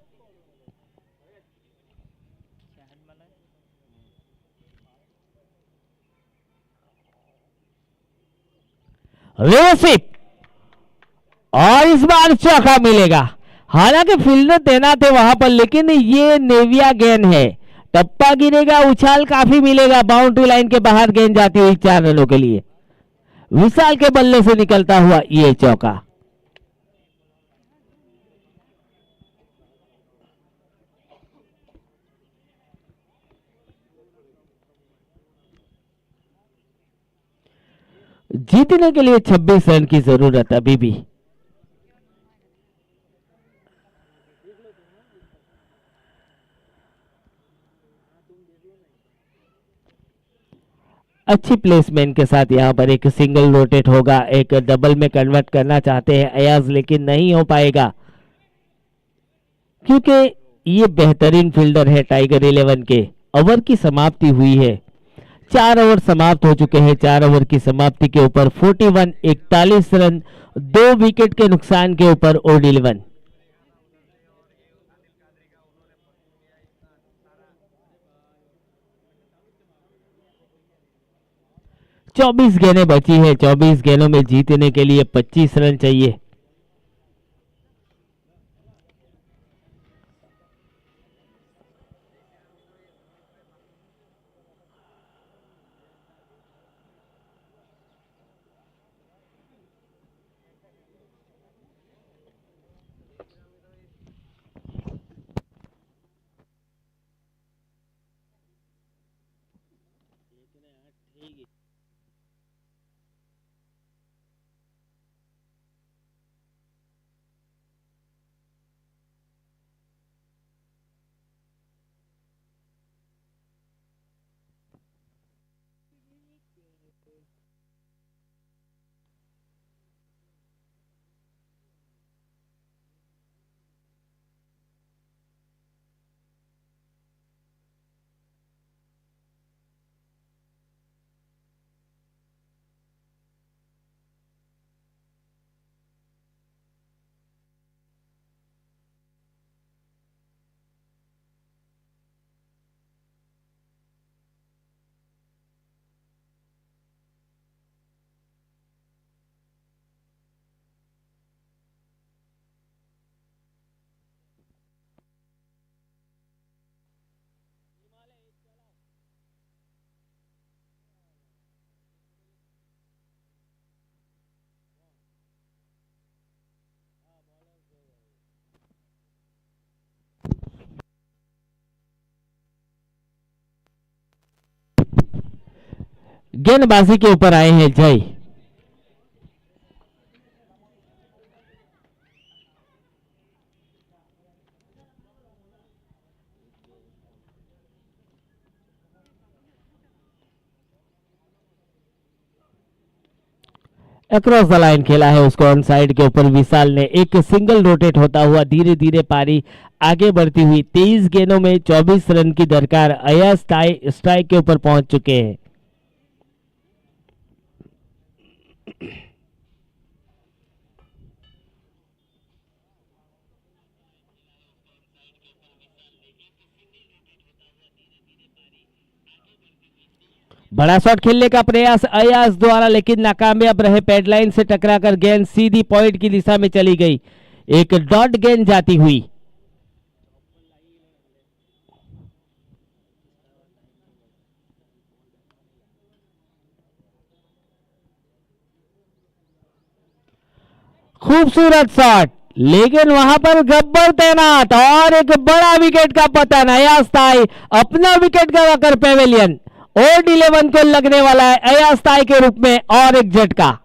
रेसिप, और इस बार चौका मिलेगा। हालांकि फील्डर तैनात है वहां पर, लेकिन ये नेविया गेंद है। टप्पा गिरेगा, उछाल काफी मिलेगा। बाउंड्री लाइन के बाहर गेंद जाती हुई 4 रनों के लिए। विशाल के बल्ले से निकलता हुआ ये चौका। जीतने के लिए 26 रन की जरूरत अभी भी। अच्छी प्लेसमेंट के साथ यहां पर एक सिंगल रोटेट होगा। एक डबल में कन्वर्ट करना चाहते हैं अयाज, लेकिन नहीं हो पाएगा क्योंकि ये बेहतरीन फील्डर है टाइगर 11 के। ओवर की समाप्ति हुई है, 4 ओवर समाप्त हो चुके हैं। 4 ओवर की समाप्ति के ऊपर 41 रन, 2 विकेट के नुकसान के ऊपर ओड 11। चौबीस गेंदें बची है। 24 गेंदों में जीतने के लिए 25 रन चाहिए। गेंदबाजी के ऊपर आए हैं जय। अक्रॉस द लाइन खेला है उसको ऑन साइड के ऊपर विशाल ने। एक सिंगल रोटेट होता हुआ धीरे धीरे पारी आगे बढ़ती हुई 23 गेंदों में 24 रन की दरकार अयाज स्ट्राइक के ऊपर पहुंच चुके हैं। बड़ा शॉट खेलने का प्रयास अयाज द्वारा लेकिन नाकामयाब रहे। पैडलाइन से टकराकर गेंद सीधी पॉइंट की दिशा में चली गई। एक डॉट गेंद जाती हुई। खूबसूरत शॉट लेकिन वहां पर गब्बर तैनात और एक बड़ा विकेट का पतन। अयाज ताई अपना विकेट गवाकर पेवेलियन। ओड 11 को लगने वाला है अयाज ताई के रूप में और एक झटका।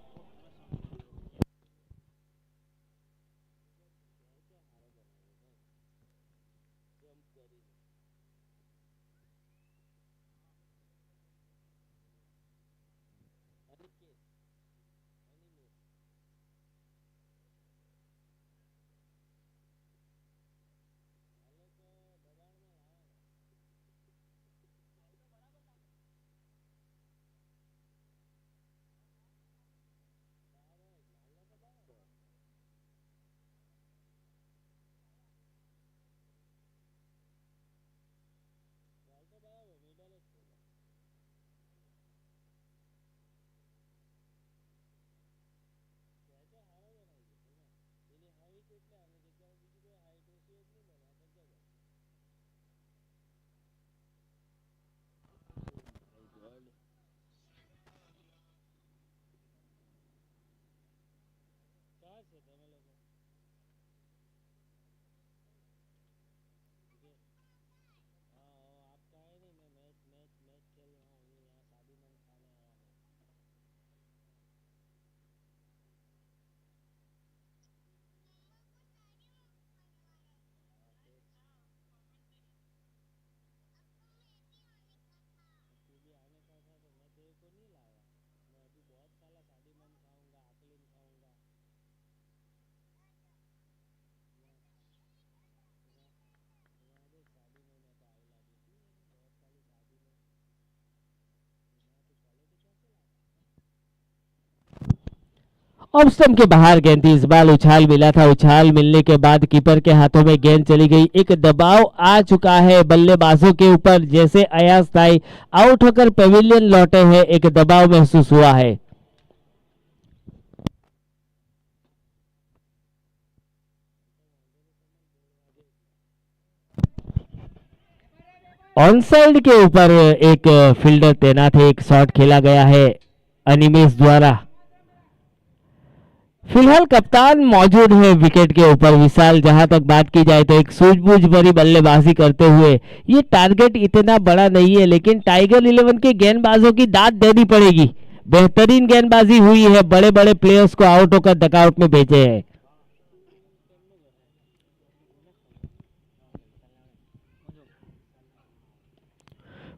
ऑफ स्टंप के बाहर गेंद थी। इस बार उछाल मिला था। उछाल मिलने के बाद कीपर के हाथों में गेंद चली गई। एक दबाव आ चुका है बल्लेबाजों के ऊपर। जैसे अयाज ताई आउट होकर पेविलियन लौटे हैं एक दबाव महसूस हुआ है। ऑन साइड के ऊपर एक फील्डर तैनात है। एक शॉट खेला गया है अनिमेश द्वारा। फिलहाल कप्तान मौजूद है विकेट के ऊपर विशाल। जहां तक बात की जाए तो एक सूझबूझ भरी बल्लेबाजी करते हुए ये टारगेट इतना बड़ा नहीं है लेकिन टाइगर 11 के गेंदबाजों की दाद देनी पड़ेगी। बेहतरीन गेंदबाजी हुई है। बड़े बड़े प्लेयर्स को आउट होकर डकआउट में भेजे हैं।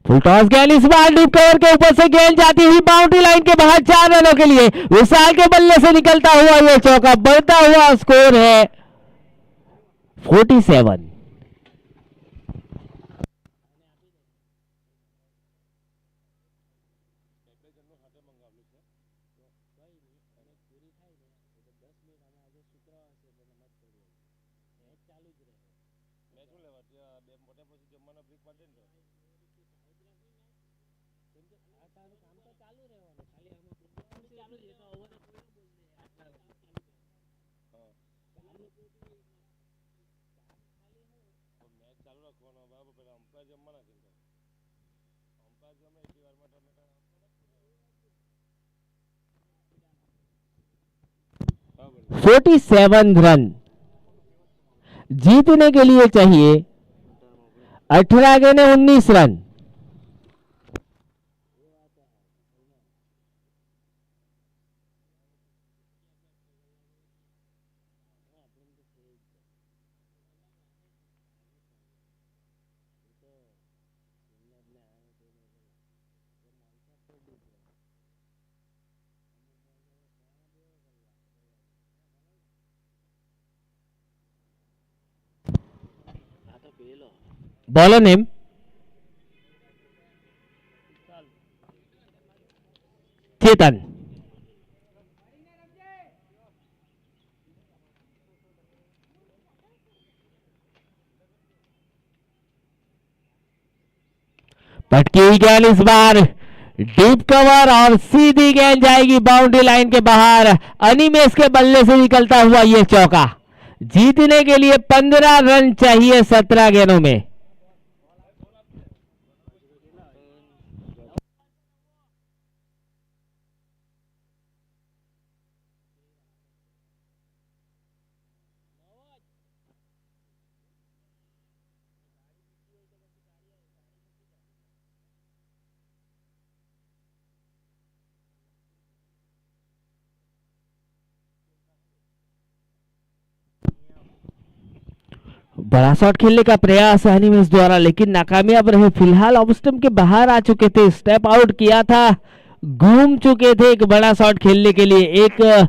फुल टॉस गेंद इस बार डीप कवर के ऊपर से गेंद जाती हुई बाउंड्री लाइन के बाहर 4 रनों के लिए विशाल के बल्ले से निकलता हुआ यह चौका। बढ़ता हुआ स्कोर है 47। फोर्टी 47 रन जीतने के लिए चाहिए 18 गेंदें 19 रन। बॉलर नेम चेतन। पटकी हुई गेंद इस बार डीप कवर और सीधी गेंद जाएगी बाउंड्री लाइन के बाहर। अनिमेश के बल्ले से निकलता हुआ यह चौका। जीतने के लिए 15 रन चाहिए 17 गेंदों में। बड़ा शॉट खेलने का प्रयास अनिमेश द्वारा लेकिन नाकामयाब रहे। फिलहाल ऑफ स्टंप के बाहर आ चुके थे, स्टेप आउट किया था, घूम चुके थे एक बड़ा शॉट खेलने के लिए। एक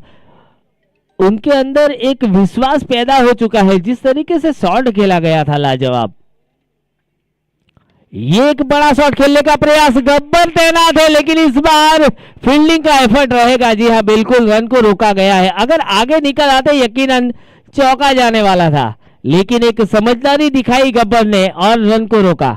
उनके अंदर एक विश्वास पैदा हो चुका है। जिस तरीके से शॉट खेला गया था लाजवाब। ये एक बड़ा शॉट खेलने का प्रयास, गब्बर तैनात है लेकिन इस बार फील्डिंग का एफर्ट रहेगा। जी हाँ बिल्कुल, रन को रोका गया है। अगर आगे निकल आते यकीनन चौका जाने वाला था, लेकिन एक समझदारी दिखाई गब्बर ने और रन को रोका।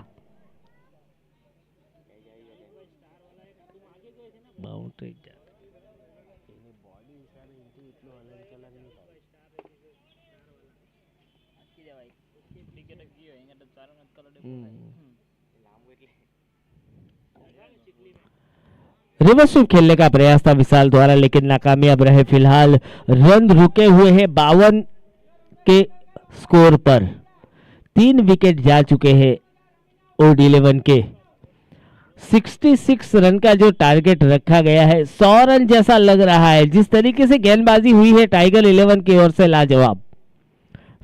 रिवर्स स्वीप खेलने का प्रयास था विशाल द्वारा लेकिन नाकामयाब रहे। फिलहाल रन रुके हुए हैं 52 के स्कोर पर। 3 विकेट जा चुके हैं ओड 11 के। 66 रन का जो टारगेट रखा गया है 100 रन जैसा लग रहा है। जिस तरीके से गेंदबाजी हुई है टाइगर 11 की ओर से लाजवाब।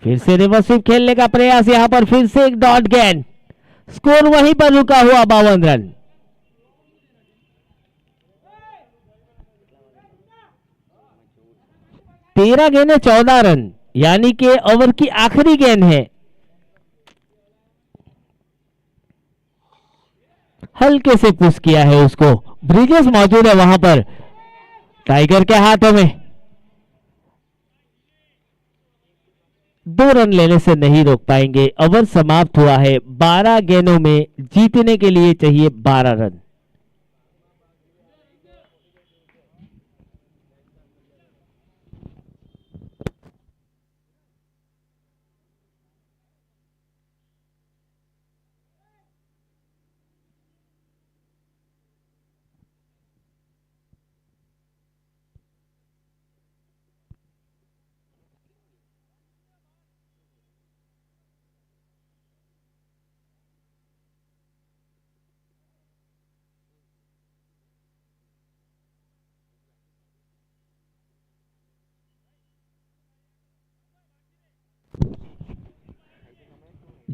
फिर से रिवर्स स्वीप खेलने का प्रयास, यहां पर फिर से एक डॉट गेंद, स्कोर वहीं पर रुका हुआ 52 रन। 13 गेंद 14 रन, यानी कि ओवर की आखिरी गेंद है। हल्के से पुश किया है उसको, ब्रिजेस मौजूद है वहां पर टाइगर के हाथों में। 2 रन लेने से नहीं रोक पाएंगे। ओवर समाप्त हुआ है। 12 गेंदों में जीतने के लिए चाहिए 12 रन।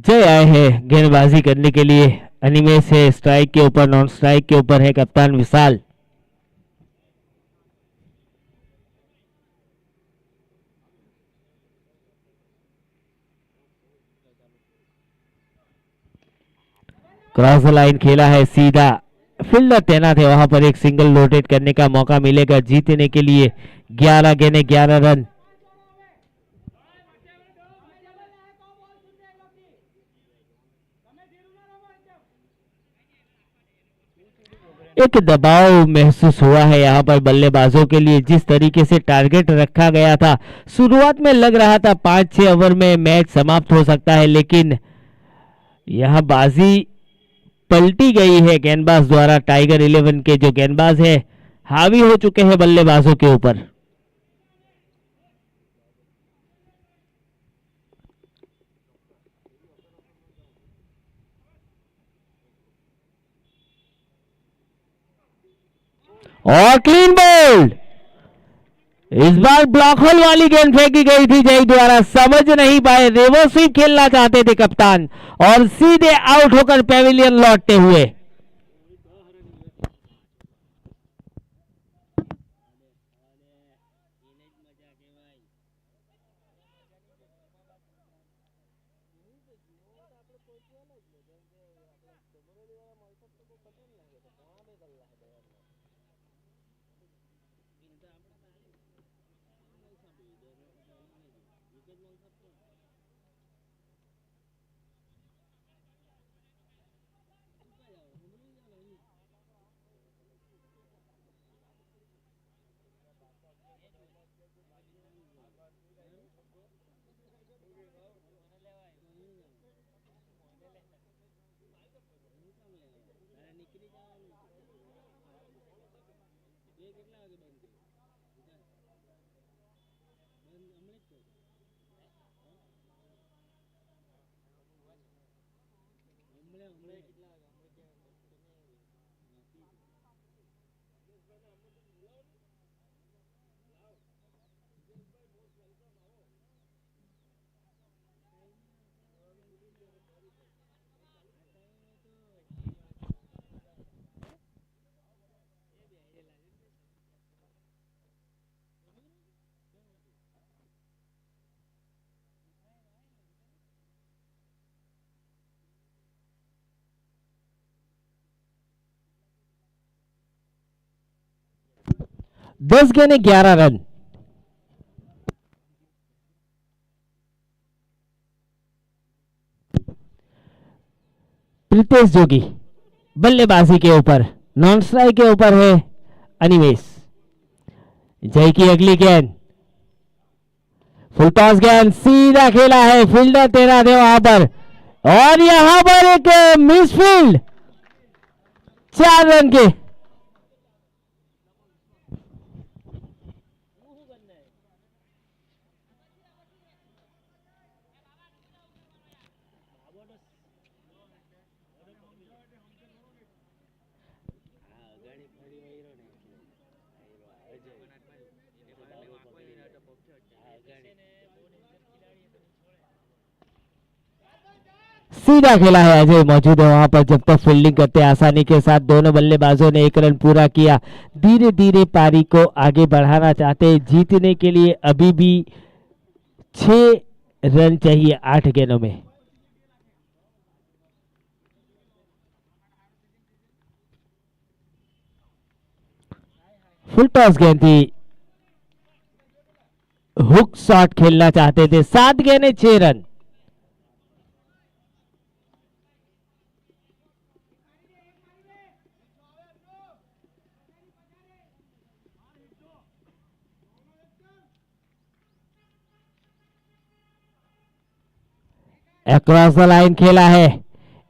जय आए हैं गेंदबाजी करने के लिए। अनिमेश है स्ट्राइक के ऊपर, नॉन स्ट्राइक के ऊपर है कप्तान विशाल। क्रॉस लाइन खेला है सीधा, फील्डर तैनात है वहां पर। एक सिंगल रोटेट करने का मौका मिलेगा जीतने के लिए। 11 गेंदें 11 रन। एक दबाव महसूस हुआ है यहाँ पर बल्लेबाजों के लिए। जिस तरीके से टारगेट रखा गया था, शुरुआत में लग रहा था 5-6 ओवर में मैच समाप्त हो सकता है, लेकिन यह बाजी पलटी गई है गेंदबाज द्वारा। टाइगर 11 के जो गेंदबाज है हावी हो चुके हैं बल्लेबाजों के ऊपर। और क्लीन बोल्ड। इस बार ब्लॉक होल वाली गेंद फेंकी गई थी जय द्वारा, समझ नहीं पाए। रिवर्स स्वीप खेलना चाहते थे कप्तान और सीधे आउट होकर पेविलियन लौटते हुए। 10 गेंदें 11 रन। प्रीतेश जोगी बल्लेबाजी के ऊपर, नॉन स्ट्राइक के ऊपर है अनिमेश। जय की अगली गेंद, फुल टॉस गेंद सीधा खेला है, फील्डर तेरा दे वहां पर, और यहां पर एक मिसफील्ड, 4 रन के। सीधा खेला है, अजय मौजूद है वहां पर, जब तक फील्डिंग करते आसानी के साथ दोनों बल्लेबाजों ने 1 रन पूरा किया। धीरे धीरे पारी को आगे बढ़ाना चाहते हैं, जीतने के लिए अभी भी 6 रन चाहिए 8 गेंदों में। फुल टॉस गेंद थी, हुक शॉट खेलना चाहते थे, 7 गेंदें 6 रन। अक्रॉस द लाइन खेला है,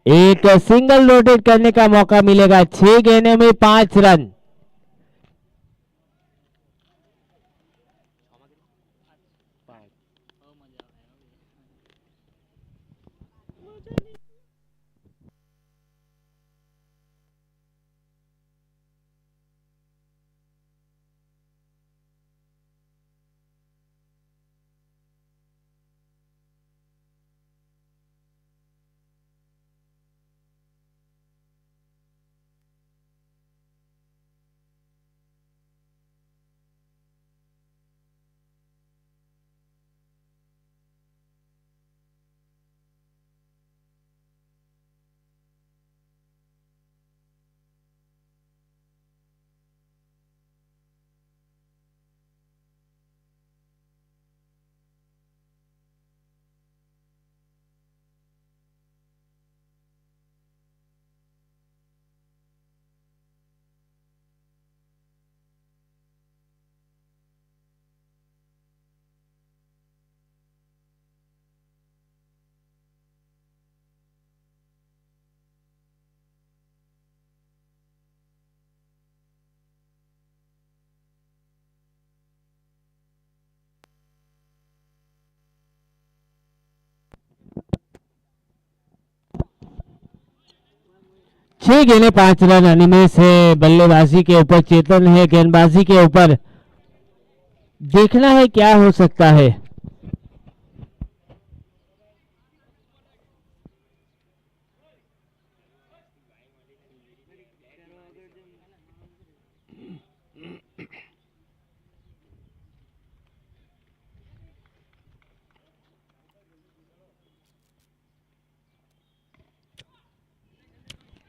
एक सिंगल रोटेट करने का मौका मिलेगा। 6 गेंदों में 5 रन। छह गेंदें 5 रन। अनिमेष है बल्लेबाजी के ऊपर, चेतन है गेंदबाजी के ऊपर। देखना है क्या हो सकता है।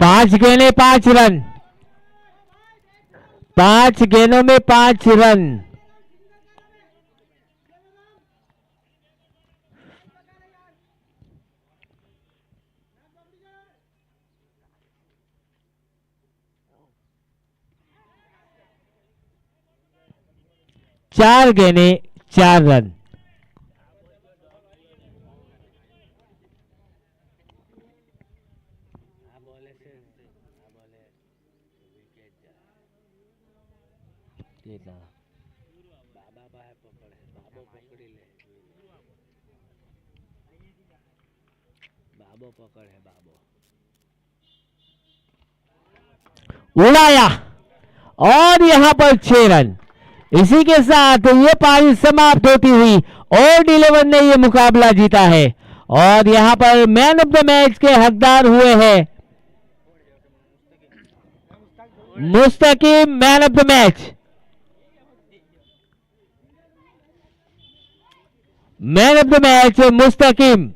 5 गेंदें 5 रन, 5 गेंदों में 5 रन। चार गेंदें 4 रन। उड़ाया और यहां पर 6 रन। इसी के साथ ये पारी समाप्त होती हुई और 11 ने ये मुकाबला जीता है और यहां पर मैन ऑफ द मैच के हकदार हुए हैं Mustaqeem. Man of the match, man of the match Mustakim.